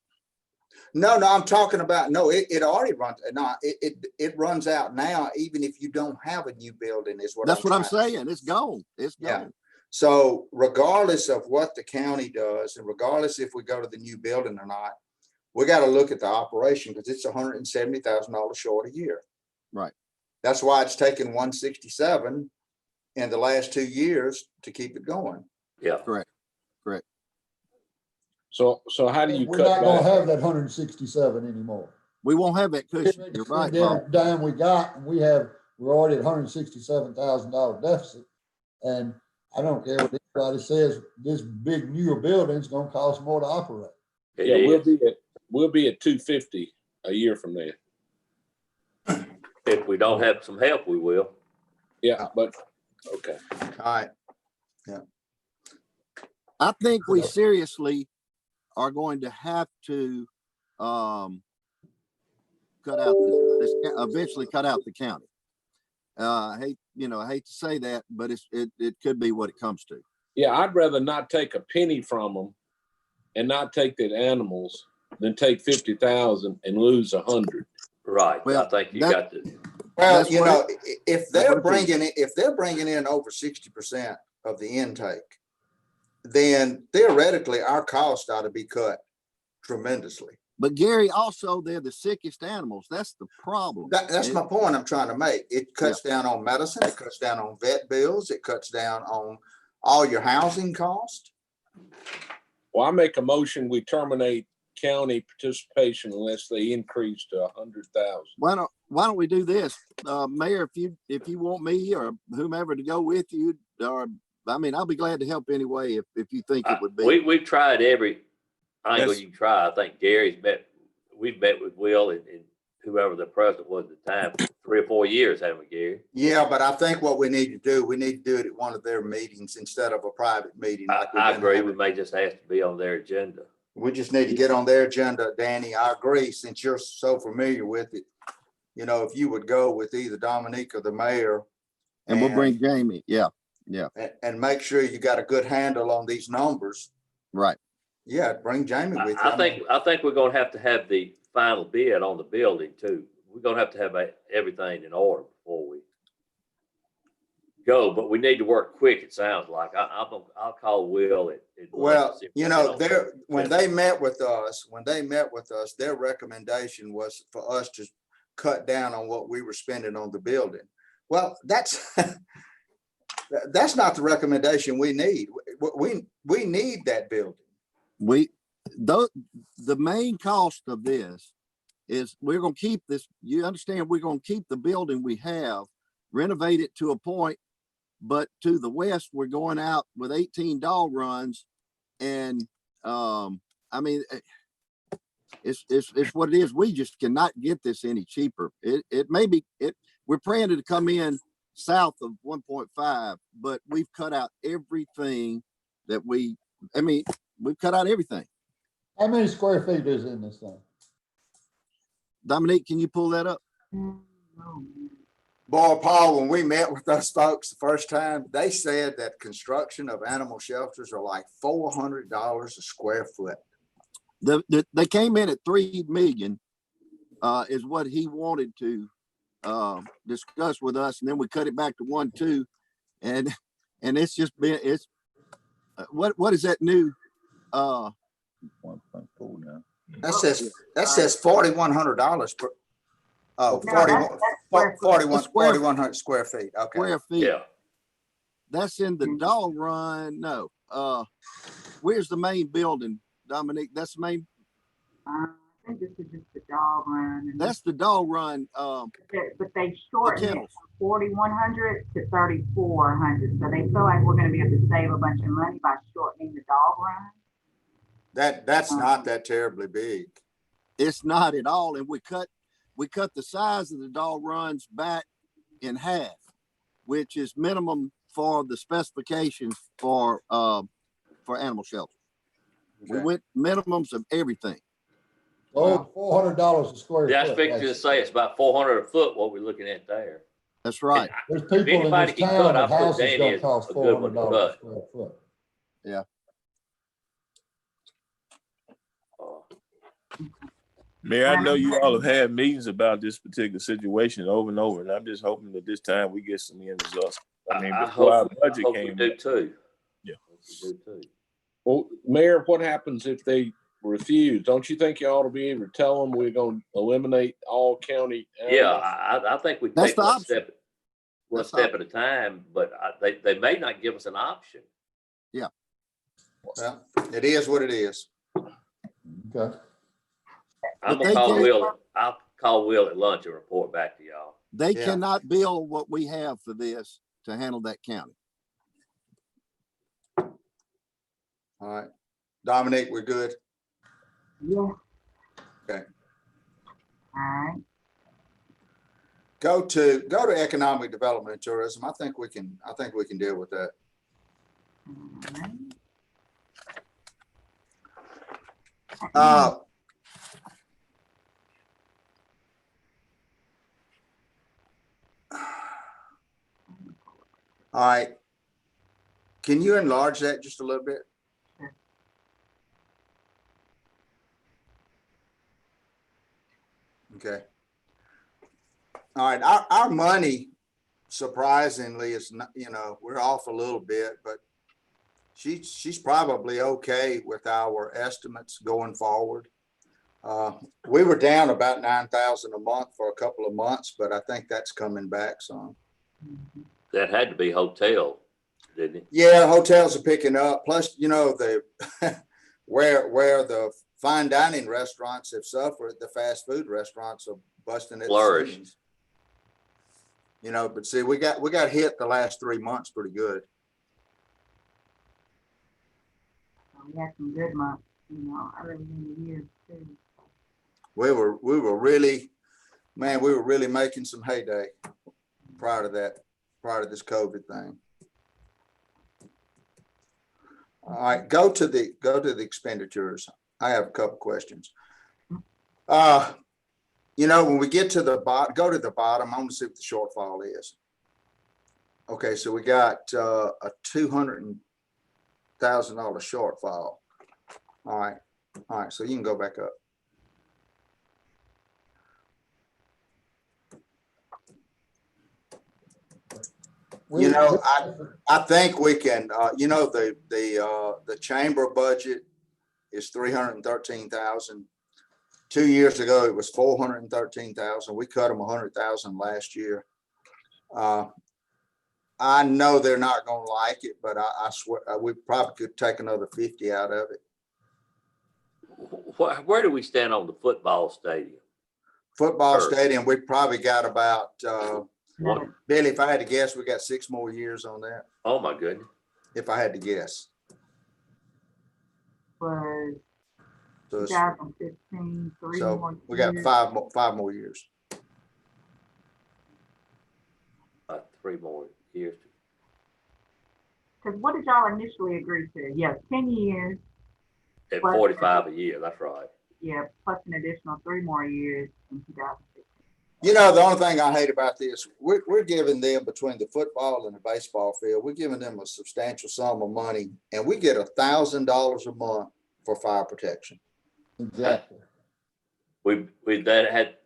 No, I'm talking about, no, it already runs, no, it runs out now, even if you don't have a new building is what That's what I'm trying to saying. It's gone. It's Yeah. gone. So regardless of what the county does, and regardless if we go to the new building or not, we got to look at the operation because it's $170,000 short a year. Right. That's why it's taken 167 in the last 2 years to keep it going. Yeah. Correct. So how do you We're cut not gonna back? have that 167 anymore. We won't have that cushion. You're right, Paul. Dime we got, and we're already at $167,000 deficit. And I don't care what anybody says, this big newer building's gonna cost more to operate. It Yeah, is. we'll be at 250 a year from there. If we don't have some help, we will. Yeah, but okay. All right. I think we seriously are going to have to cut out eventually cut out the county. I hate to say that, but it could be what it comes to. Yeah, I'd rather not take a penny from them and not take the animals than take 50,000 and lose 100. Right. Well, I think you that- got to. Well, That's you what know, if they're what it bringing in over 60% of the intake, then theoretically our cost ought to be cut tremendously. But Gary, also they're the sickest animals. That's the problem. That's my point I'm trying to make. It cuts down on medicine, it cuts down on vet bills, it cuts down on all your housing costs. Well, I make a motion, we terminate county participation unless they increase to 100,000. Why don't we do this, Mayor? If you want me or whomever to go with you, or I'll be glad to help anyway if you think it would be. We've tried every angle Yes. you can try. I think we've met with Will and whoever the president was at the time, 3 or 4 years, haven't we, Gary? Yeah, but I think what we need to do it at one of their meetings instead of a private meeting. like we've I been agree. having. We may just ask to be on their agenda. We just need to get on their agenda, Danny. I agree, since you're so familiar with it. You know, if you would go with either Dominique or the mayor. And we'll bring Jamie. Yeah. And make sure you got a good handle on these numbers. Right. Yeah, bring Jamie with you. I think we're gonna have to have the final bid on the building too. We're gonna have to have everything in order before we go, but we need to work quick, it sounds like. I'll call Will at Well, see if you we know, can get on when they met with us, their recommendation was for us to cut down on what we were spending on the building. Well, that's that's not the recommendation we need. We need that building. The main cost of this is we're going to keep this. You understand? We're going to keep the building we have, renovate it to a point, but to the west, we're going out with 18 dog runs, and it's what it is. We just cannot get this any cheaper. We're praying to come in south of 1.5, but we've cut out everything that we've cut out everything. How many square feet is in this thing? Dominique, can you pull that up? Boy, Paul, when we met with those folks the first time, they said that construction of animal shelters are like $400 a square foot. They came in at 3 million, is what he wanted to discuss with us, and then we cut it back to 1.2, and it's just been what is that new 1.4 now. That says $4,100 per. Oh, No, that's 4,100 square feet. Okay. square feet? Yeah. That's in the dog run. No, where's the main building, Dominique? That's the main. I think this is just the dog run. And That's the dog run. but they shortened it kennels. from 4,100 to 3,400. So they feel like we're going to be able to save a bunch of money by shortening the dog run. That's not that terribly big. It's not at all, and we cut the size of the dog runs back in half, which is minimum for the specifications for animal shelter. We Okay. went minimums of everything. Oh, $400 a square Yeah, I was foot. fixing to say it's about 400 a foot what we're looking at there. That's right. There's If people in anybody this can town cut, I that put house is Danny gonna as cost a good one to $400 a cut. square foot. Mayor, I know you all have had meetings about this particular situation over and over, and I'm just hoping that this time we get some end results. I mean, I before our hope budget we came, do too. Yeah. Hope we do too. Well, Mayor, what happens if they refuse? Don't you think you ought to be able to tell them we're going to eliminate all county? Yeah, animals? I think we That's take the one option. step at a time, but they may not give us an option. Well, it is what it is. Okay. I'm But gonna they call can't- Will. I'll call Will at lunch and report back to y'all. They Yeah. cannot bill what we have for this to handle that county. All right. Dominic, we're good. Yeah. Okay. All right. Go to economic development and tourism. I think we can deal with that. All right. All right. Can you enlarge that just a little bit? Sure. Okay. All right. Our money, surprisingly, is not, we're off a little bit, but she's probably okay with our estimates going forward. We were down about 9,000 a month for a couple of months, but I think that's coming back some. Mhm. That had to be hotel, didn't it? Yeah, hotels are picking up. Plus, the where the fine dining restaurants have suffered, the fast food restaurants are busting at the Flourished. seams. But see, we got hit the last 3 months pretty good. We had some good months, early in the year too. We were really making some heyday prior to this COVID thing. All right, go to the expenditures. I have a couple questions. When we get to the bottom, go to the bottom. I want to see what the shortfall is. Okay, so we got a $200,000 shortfall. All right, so you can go back up. I think we can, the chamber budget is 313,000. 2 years ago, it was 413,000. We cut them 100,000 last year. I know they're not going to like it, but I swear we probably could take another 50 out of it. Where do we stand on the football stadium? Football Sure. stadium, we probably got about, What? Billy, if I had to guess, we got 6 more years on that. Oh my goodness. If I had to guess. Was So, 2015, 3 more so we got years. 5 more years. 3 more years. Because what did y'all initially agree to? Yeah, 10 years. At Plus- 45 a year, that's right. Yeah, plus an additional 3 more years in 2016. The only thing I hate about this, we're giving them, between the football and the baseball field, we're giving them a substantial sum of money, and we get $1,000 a month for fire protection. Exactly. We had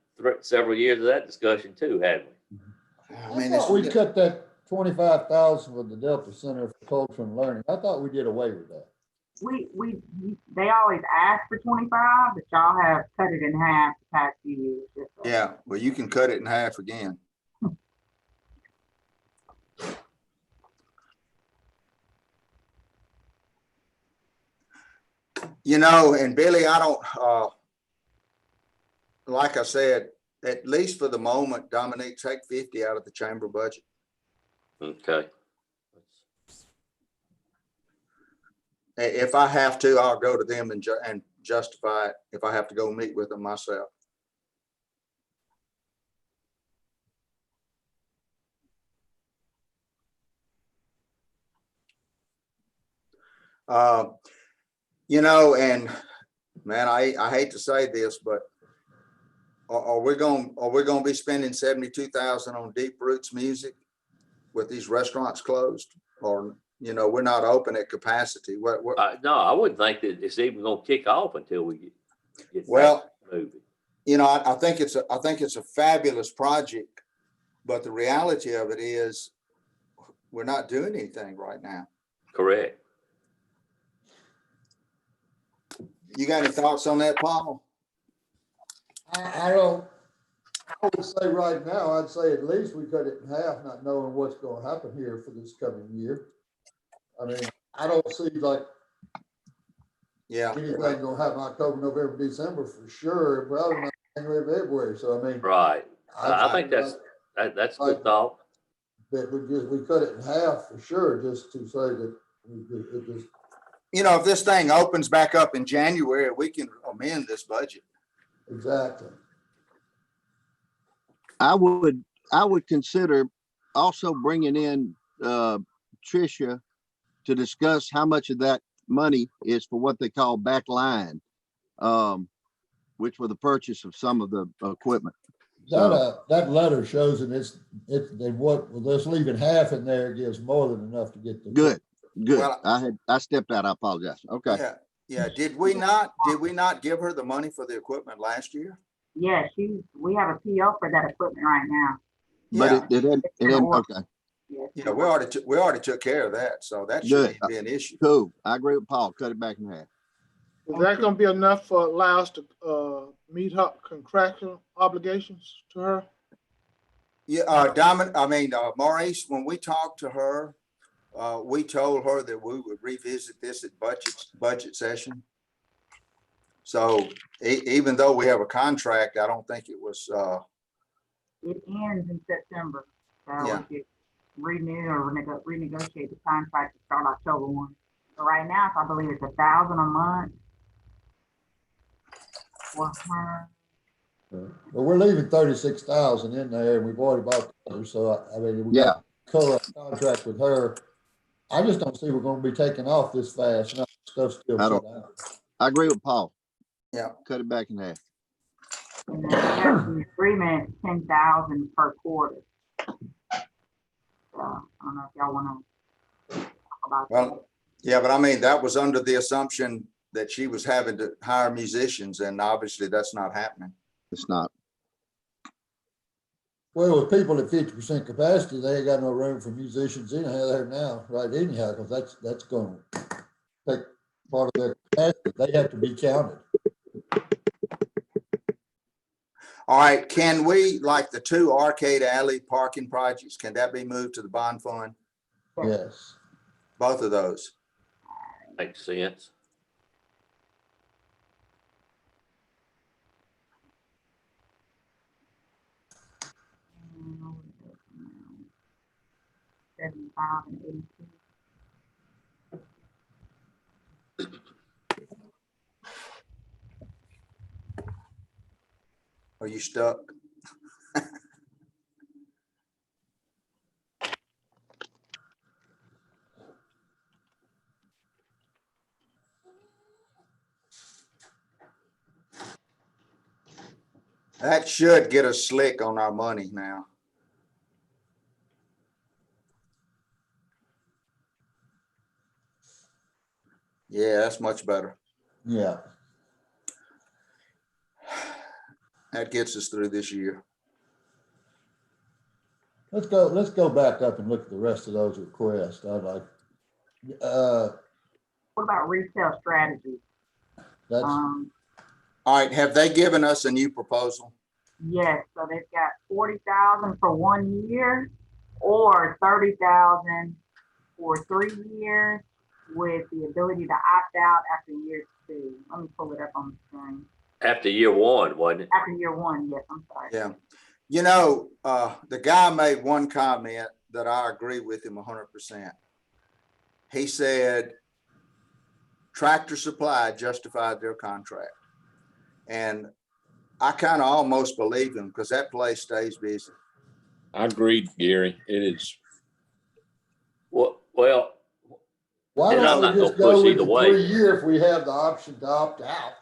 several years of that discussion too, hadn't we? I I thought we cut that 25,000 with the Delta Center for Culture and Learning. I thought we did away with that. They always ask for 25, but y'all have cut it in half the past few years. Just so. Yeah, well, you can cut it in half again. And Billy, I don't, like I said, at least for the moment, Dominique, take 50 out of the chamber budget. Okay. If I have to, I'll go to them and justify it if I have to go meet with them myself. You know, and man, I hate to say this, but are we gonna be spending 72,000 on Deep Roots music with these restaurants closed? Or, you know, we're not open at capacity. What, No, I wouldn't think that it's even gonna kick off until we get well, back moving. you know, I think it's a fabulous project, but the reality of it is we're not doing anything right now. Correct. You got any thoughts on that, Paul? I don't, I would say right now, I'd say at least we cut it in half, not knowing what's gonna happen here for this coming year. I mean, I don't see like Yeah. anything gonna happen October, November, December for sure, probably not January, February, so I mean. Right. I think that's a good thought. That we cut it in half for sure, just to say that it just. You know, if this thing opens back up in January, we can amend this budget. Exactly. I would consider also bringing in Tricia to discuss how much of that money is for what they call backline, which were the purchase of some of the equipment. That letter shows that let's leave it half in there, gives more than enough to get the. Good. Well, I stepped out. I apologize. Okay. Yeah. Did we not give her the money for the equipment last year? Yeah, we have a PO for that equipment right now. But Yeah. it didn't. Okay. Yes. Yeah, we already took care of that, so that shouldn't even be an issue. Cool. I agree with Paul. Cut it back in half. Is that gonna be enough for allow us to meet her contractual obligations to her? Yeah, Maurice, when we talked to her, we told her that we would revisit this at budget session. So even though we have a contract, I don't think it was. It ends in September, so Yeah. we could renew or renegotiate the contract to start October 1. So right now, I believe it's $1,000 a month for her. But we're leaving 36,000 in there, and we've already bought the other, so I mean, we got to cover our contract with her. I just don't see we're going to be taking off this fast. No, stuff's still shut down. I agree with Paul. Yeah. Cut it back in half. And then we have the agreement, 10,000 per quarter. So I don't know if y'all want to talk about that. Well, yeah, but I mean, that was under the assumption that she was having to hire musicians, and obviously that's not happening. It's not. Well, with people at 50% capacity, they ain't got no room for musicians anyhow there now, right? Anyhow, because that's going to take part of their capacity. They have to be counted. All right, can we, like the 2 Arcade Alley parking projects, can that be moved to the bond fund? Yes. Both of those. Makes sense. $75 and $82. Are you stuck? That should get us slick on our money now. Yeah, that's much better. Yeah. That gets us through this year. Let's go back up and look at the rest of those requests. I'd like. What about retail strategy? That's All right, have they given us a new proposal? Yes, so they've got 40,000 for 1 year or 30,000 for 3 years with the ability to opt out after year 2. Let me pull it up on the screen. After year 1, wasn't it? After year 1, yes, I'm sorry. Yeah. You know, the guy made one comment that I agree with him 100%. He said, Tractor Supply justified their contract. And I kind of almost believe him because that place stays busy. I agree, Gary. It is. Well, Why And don't I'm we not gonna just go push with either the way. 3 year if we have the option to opt out?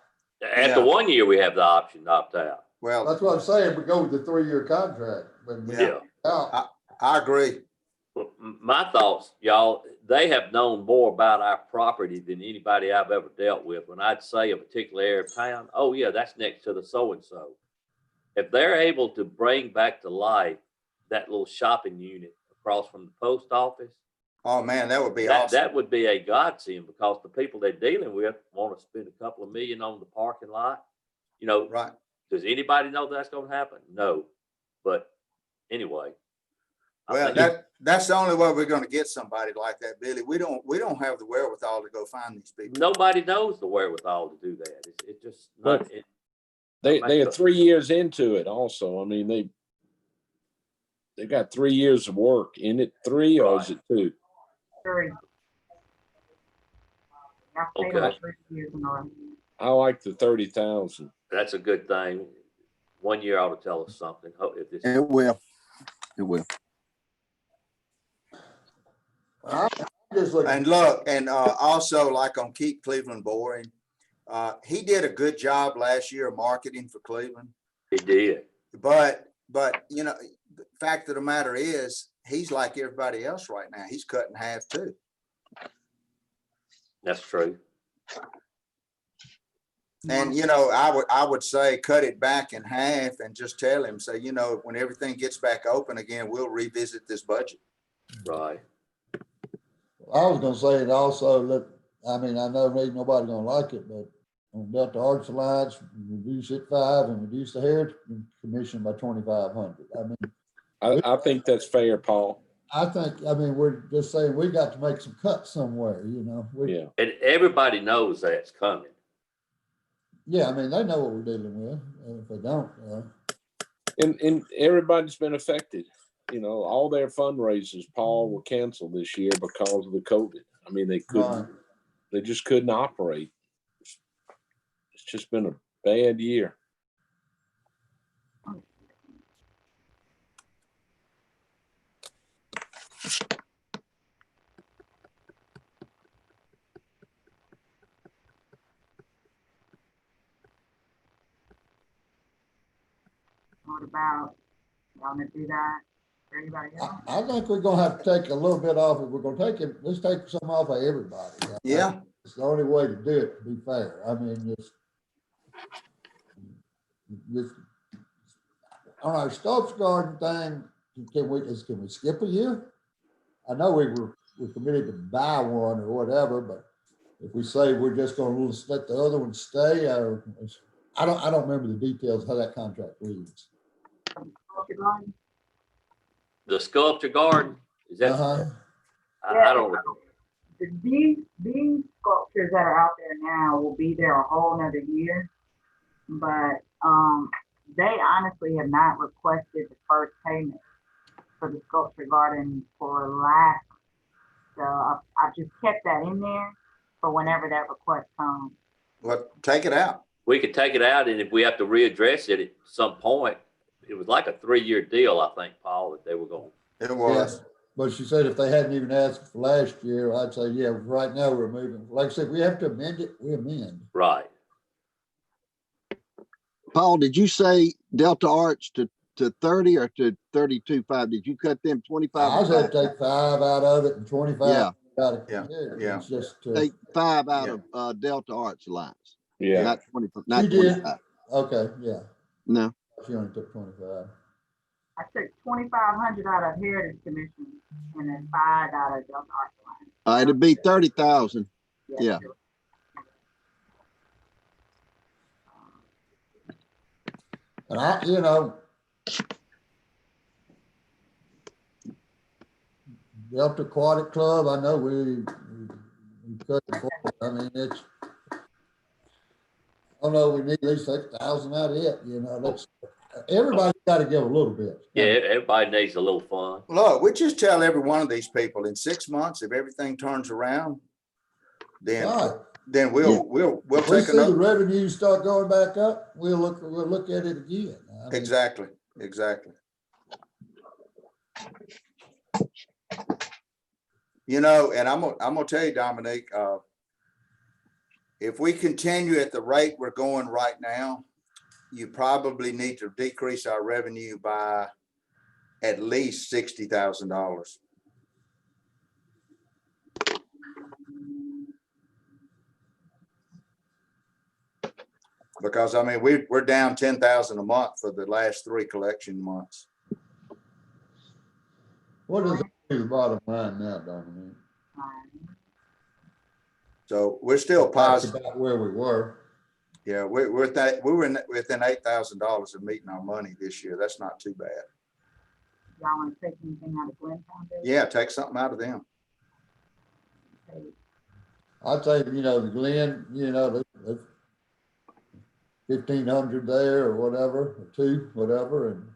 After Yeah. 1 year, we have the option to opt out. Well, That's what I'm saying. We go with the 3 year contract. When we Yeah. opt out. I agree. Well, my thoughts, y'all, they have known more about our property than anybody I've ever dealt with. When I'd say a particular area of town, oh yeah, that's next to the so-and-so. If they're able to bring back to life that little shopping unit across from the post office, Oh, man, that would be that, awesome. that would be a godsend, because the people they're dealing with want to spend a couple of million on the parking lot. You know, Right. does anybody know that's going to happen? No. But anyway. I Well, think that's the only way we're gonna get somebody like that, Billy. We don't have the wherewithal to go find these people. nobody knows the wherewithal to do that. It's just not. But they are 3 years into it also. I mean, they got 3 years of work in it. 3 or is it 2? 3. I've paid Okay. like 3 years in a row. I like the 30,000. That's a good thing. 1 year ought to tell us something. If this, It will. It will. I'm just looking. And look, and also like on Keep Cleveland Boring, he did a good job last year of marketing for Cleveland. he did. But you know, the fact of the matter is, he's like everybody else right now. He's cut in half too. That's true. And you know, I would say cut it back in half and just tell him, say, you know, when everything gets back open again, we'll revisit this budget. Right. I was gonna say it also, that, I mean, I know ain't nobody gonna like it, but on Delta Arts Alliance, reduce it 5 and reduce the Heritage Commission by 2,500. I mean, I think that's fair, Paul. I think, I mean, we're just saying we got to make some cuts somewhere, you know? Yeah. And everybody knows that's coming. Yeah, I mean, they know what we're dealing with. And if they don't, And everybody's been affected. You know, all their fundraisers, Paul, were canceled this year because of the COVID. I mean, they just couldn't operate. It's just been a bad year. What about, y'all gonna do that for anybody else? I think we're gonna have to take a little bit off. If we're gonna take it, let's take some off of everybody. Yeah. It's the only way to do it, to be fair. I mean, just on our Sculpture Garden thing, can we skip a year? I know we're committed to buy one or whatever, but if we say we're just gonna let the other one stay, or I don't remember the details of how that contract reads. The sculpture garden, is that? I don't know. These sculptures that are out there now will be there a whole nother year, but they honestly have not requested the first payment for the sculpture garden for last. So I just kept that in there for whenever that request comes. Well, take it out. We could take it out, and if we have to readdress it at some point, it was like a 3-year deal, I think, Paul, that they were going. It was. Yes. But she said if they hadn't even asked for last year, I'd say, yeah, right now we're moving. Like I said, we have to amend it, we amend. Right. Paul, did you say Delta Arts to 30 or to 32.5? Did you cut them 25? I was gonna take 5 out of it and 25 Yeah. out of Yeah. it. Yeah. It's just Take 5 out of Delta Arts Alliance. Yeah. Not 20. Not You did. 25. Okay, yeah. No. She only took 25. I took 2,500 out of Heritage Commission and then 5 out of Delta Arts Alliance. It'd be 30,000. Yeah. Sure. And I, you know, Delta Aquatic Club, I know we cut it forward. I mean, it's, I don't know, we need at least 6,000 out of it, you know, that's, everybody's got to give a little bit. Yeah, everybody needs a little fun. Look, we just tell every one of these people in 6 months, if everything turns around, then Right. we'll If we take see the another. revenues start going back up, we'll look at it again. I mean, Exactly. You know, and I'm gonna tell you, Dominique, if we continue at the rate we're going right now, you probably need to decrease our revenue by at least $60,000. Because I mean, we're down 10,000 a month for the last 3 collection months. What is the bottom line now, Dominique? So we're still That's positive. about where we were. Yeah, we were within $8,000 of meeting our money this year. That's not too bad. Y'all want to take anything out of Glen Foundation? Yeah, take something out of them. I'd say, you know, the Glen, you know, the 1,500 there or whatever, or 2, whatever, and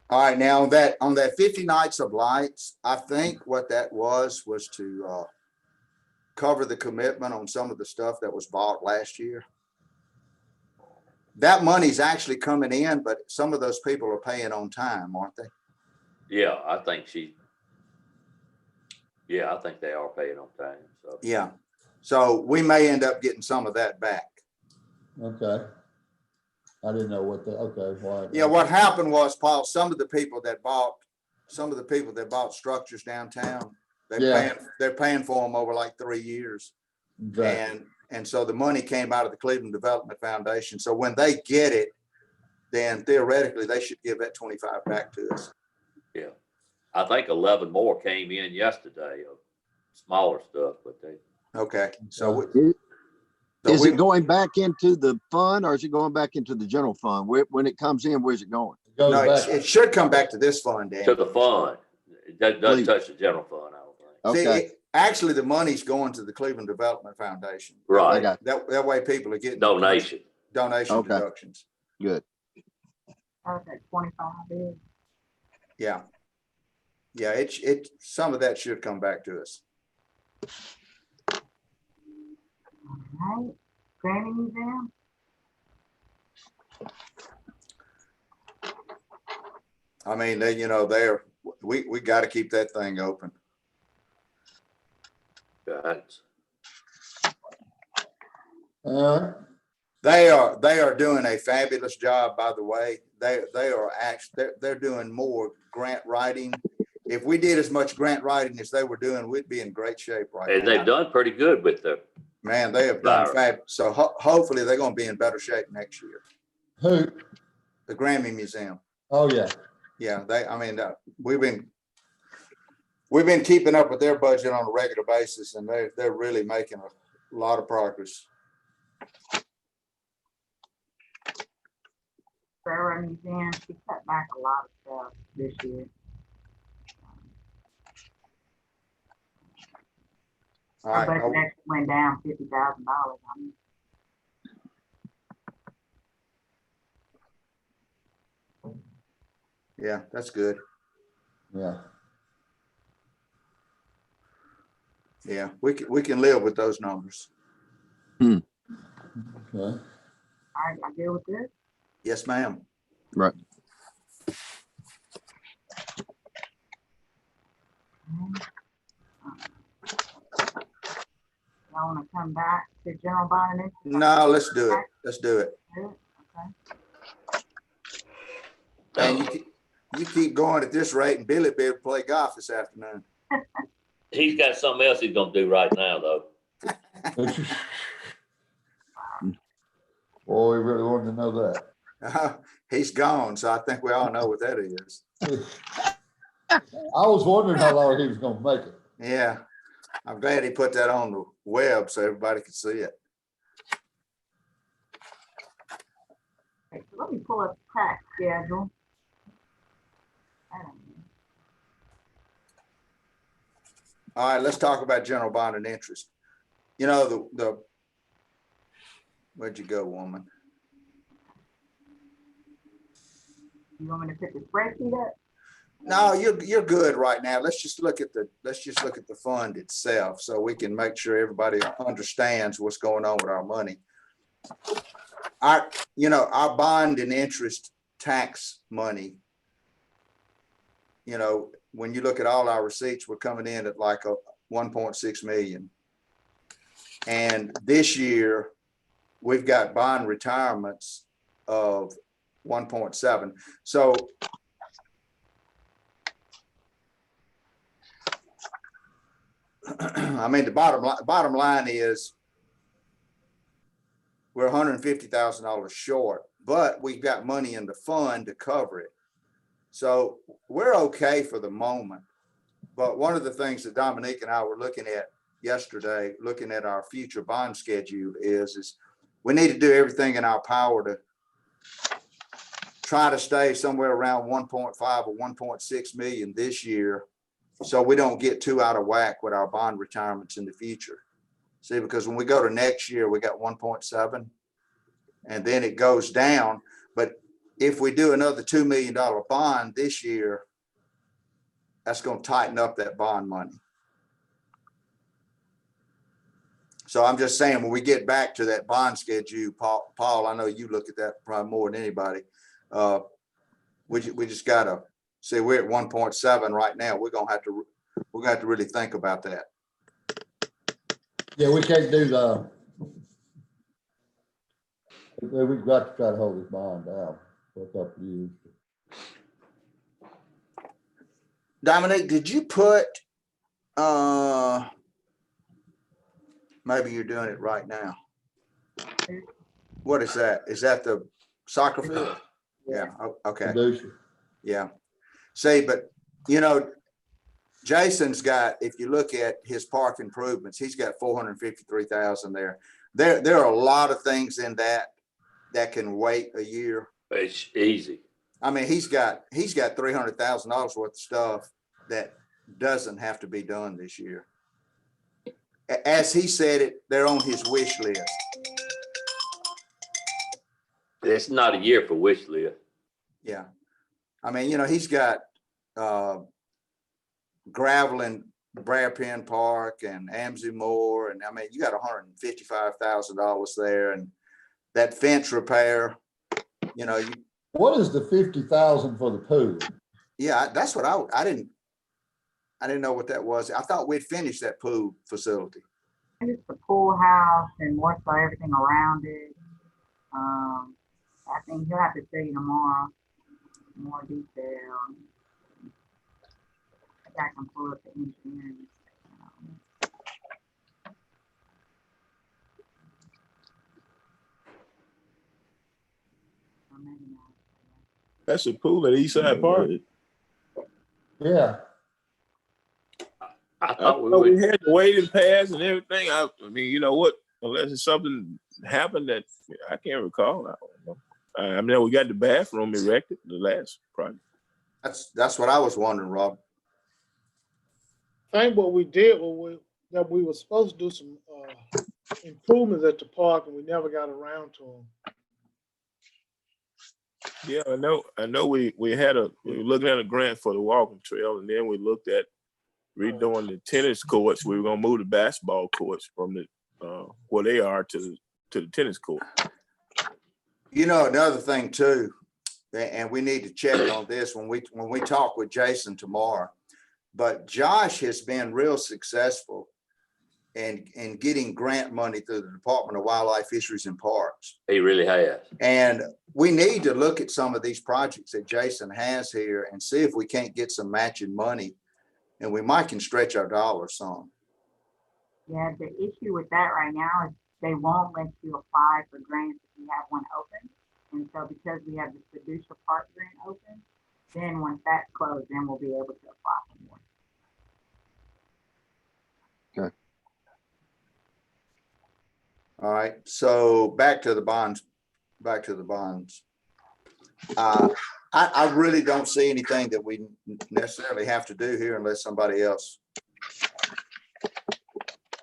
All right, now on that 50 nights of lights, I think what that was to cover the commitment on some of the stuff that was bought last year. That money's actually coming in, but some of those people are paying on time, aren't they? Yeah, I think I think they are paying on time, so. Yeah. So we may end up getting some of that back. okay. I didn't know what okay, why? Yeah, what happened was, Paul, some of the people that bought structures downtown, they're paying for them over like 3 years. Exactly. And so the money came out of the Cleveland Development Foundation. So when they get it, then theoretically they should give that 25 back to us. Yeah, I think 11 more came in yesterday of smaller stuff, but they. Okay, so Is it going back into the fund or is it going back into the general fund? When it comes in, where's it going? It goes no, back. it should come back to this fund, Dan. To the fund. It doesn't Please. touch the general fund, I don't think. Okay. See, actually, the money's going to the Cleveland Development Foundation. Right. That way people are getting Donation. donation Okay. deductions. Good. Okay, 25 is. Yeah. Yeah, it some of that should come back to us. All right, Granny Museum. I mean, we got to keep that thing open. Right. They are doing a fabulous job, by the way. They're doing more grant writing. If we did as much grant writing as they were doing, we'd be in great shape right And now. they've done pretty good with the. Man, they have done fab. So hopefully they're going to be in better shape next year. Who? The Grammy Museum. Oh, yeah. Yeah, we've been keeping up with their budget on a regular basis, and they're really making a lot of progress. Railroad Museum, she cut back a lot of stuff this year. All Her right. budget actually went down $50,000 on me. Yeah, that's good. Yeah. Yeah, we can live with those numbers. Okay. All right, I deal with this. Yes, ma'am. Right. Y'all want to come back to general bond and interest? No, let's do it. Let's do it. Okay. And you keep going at this rate, and Billy will play golf this afternoon. He's got something else he's gonna do right now, though. Boy, we really wanted to know that. He's gone, so I think we all know what that is. I was wondering how long he was gonna make it. Yeah, I'm glad he put that on the web so everybody could see it. Okay, so let me pull up the tax schedule. All right, let's talk about general bond and interest. You know, where'd you go, woman? You want me to put the spreadsheet up? No, you're good right now. Let's just look at the fund itself so we can make sure everybody understands what's going on with our money. you know, our bond and interest tax money, you know, when you look at all our receipts, we're coming in at like a 1.6 million. And this year, we've got bond retirements of 1.7. So I mean, the bottom line is we're $150,000 short, but we've got money in the fund to cover it. So we're okay for the moment. But one of the things that Dominique and I were looking at yesterday, looking at our future bond schedule is we need to do everything in our power to try to stay somewhere around 1.5 or 1.6 million this year, so we don't get too out of whack with our bond retirements in the future. See, because when we go to next year, we got 1.7 and then it goes down. But if we do another $2 million bond this year, that's going to tighten up that bond money. So I'm just saying, when we get back to that bond schedule, Paul, I know you look at that probably more than anybody. We just got to see, we're at 1.7 right now. We're going to have to really think about that. Yeah, we can't do we've got to try to hold this bond down for a couple of years. Dominique, did you put, maybe you're doing it right now. What is that? Is that the soccer field? Yeah, okay. Producer. Yeah. See, but you know, Jason's got, if you look at his park improvements, he's got 453,000 there. There are a lot of things in that can wait a year. It's easy. I mean, he's got $300,000 worth of stuff that doesn't have to be done this year. As he said it, they're on his wish list. It's not a year for wish list. Yeah. I mean, you know, he's got gravel in Bradpen Park and Amsey Moore. And I mean, you got $155,000 there, and that fence repair, you know. What is the 50,000 for the pool? Yeah, that's what I didn't know what that was. I thought we'd finished that pool facility. It's the pool house and more so everything around it. I think he'll have to tell you tomorrow more detail. I can pull up the engineering. That's a pool at Eastside Park. Yeah. I thought We had the waiting pass and everything. I mean, you know what? Unless it's something happened that I can't recall. I don't know. I mean, we got the bathroom erected, the last project. That's what I was wondering, Rob. I think what we did was that we were supposed to do some improvements at the park, and we never got around to them. Yeah, I know we were looking at a grant for the walking trail, and then we looked at redoing the tennis courts. We were gonna move the basketball courts from the where they are to the tennis court. You know, another thing too, and we need to check on this when we talk with Jason tomorrow, but Josh has been real successful in getting grant money through the Department of Wildlife, Fisheries and Parks. He really has. And we need to look at some of these projects that Jason has here and see if we can't get some matching money, and we might can stretch our dollars some. Yeah, the issue with that right now is they won't let you apply for grants if you have one open. And so because we have the Fiducia Park grant open, then once that's closed, then we'll be able to apply for more. Okay. All right, so back to the bonds. I really don't see anything that we necessarily have to do here unless somebody else.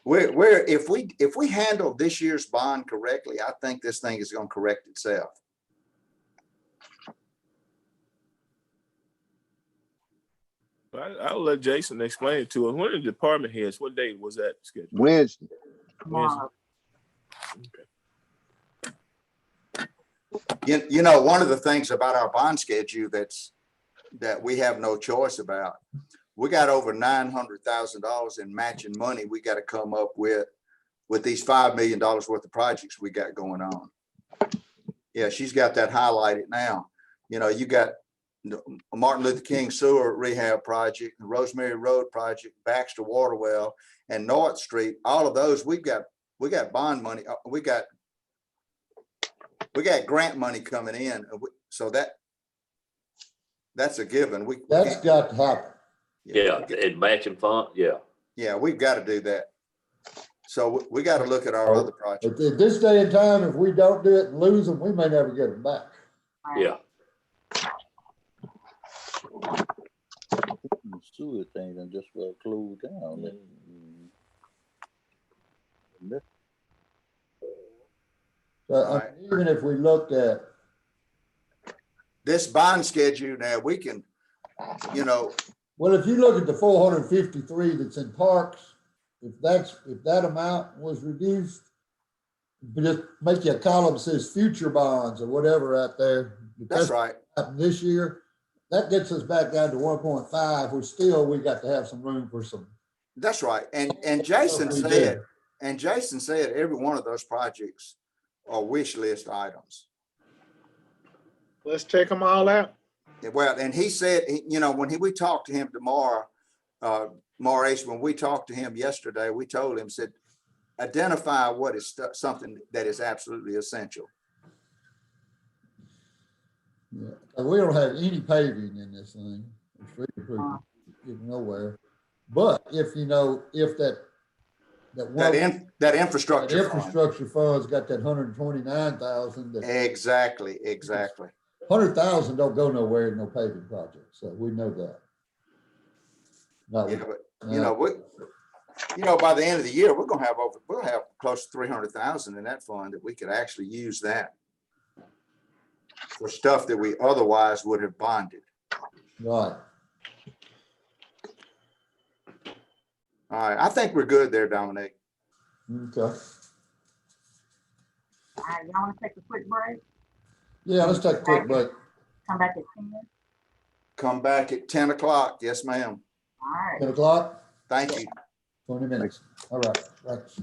If we handle this year's bond correctly, I think this thing is going to correct itself. I'll let Jason explain it to us. When the department heads, what day was that scheduled? Wednesday. Tomorrow. Okay. You know, one of the things about our bond schedule that we have no choice about, we got over $900,000 in matching money we got to come up with these $5 million worth of projects we got going on. Yeah, she's got that highlighted now. You know, you got the Martin Luther King Sewer Rehab Project, the Rosemary Road Project, Baxter Waterwell, and North Street. All of those, we got bond money. We got grant money coming in. So that's a given. That's got to happen. Yeah, and matching fund, yeah. Yeah, we've got to do that. So we got to look at our other projects. But at this day and time, if we don't do it and lose them, we may never get them back. Yeah. The sewer thing done just well closed down. So I mean, even if we looked at, This bond schedule now, we can, you know, well, if you look at the 453 that's in parks, if that amount was reduced, you just make you a column that says future bonds or whatever out there. that's right. Happened this year, that gets us back down to 1.5, which still we got to have some room for some. That's right. And Jason said every one of those projects are wish list items. Let's take them all out. Well, and he said, you know, when we talked to him tomorrow, Maurice, when we talked to him yesterday, we told him, said, identify what is something that is absolutely essential. Yeah, and we don't have any paving in this thing. It's free improvement, getting nowhere. But if you know, if that infrastructure fund's got that 129,000. Exactly. 100,000 don't go nowhere in no paving project, so we know that. Yeah, but you know, by the end of the year, we'll have close to 300,000 in that fund that we could actually use that for stuff that we otherwise would have bonded. Right. All right, I think we're good there, Dominic. Okay. All right, y'all want to take a quick break? Yeah, let's take a quick break. Come back at 10. Come back at 10 o'clock. Yes, ma'am. All right. 10 o'clock, Thank you. 20 minutes. All right, thanks.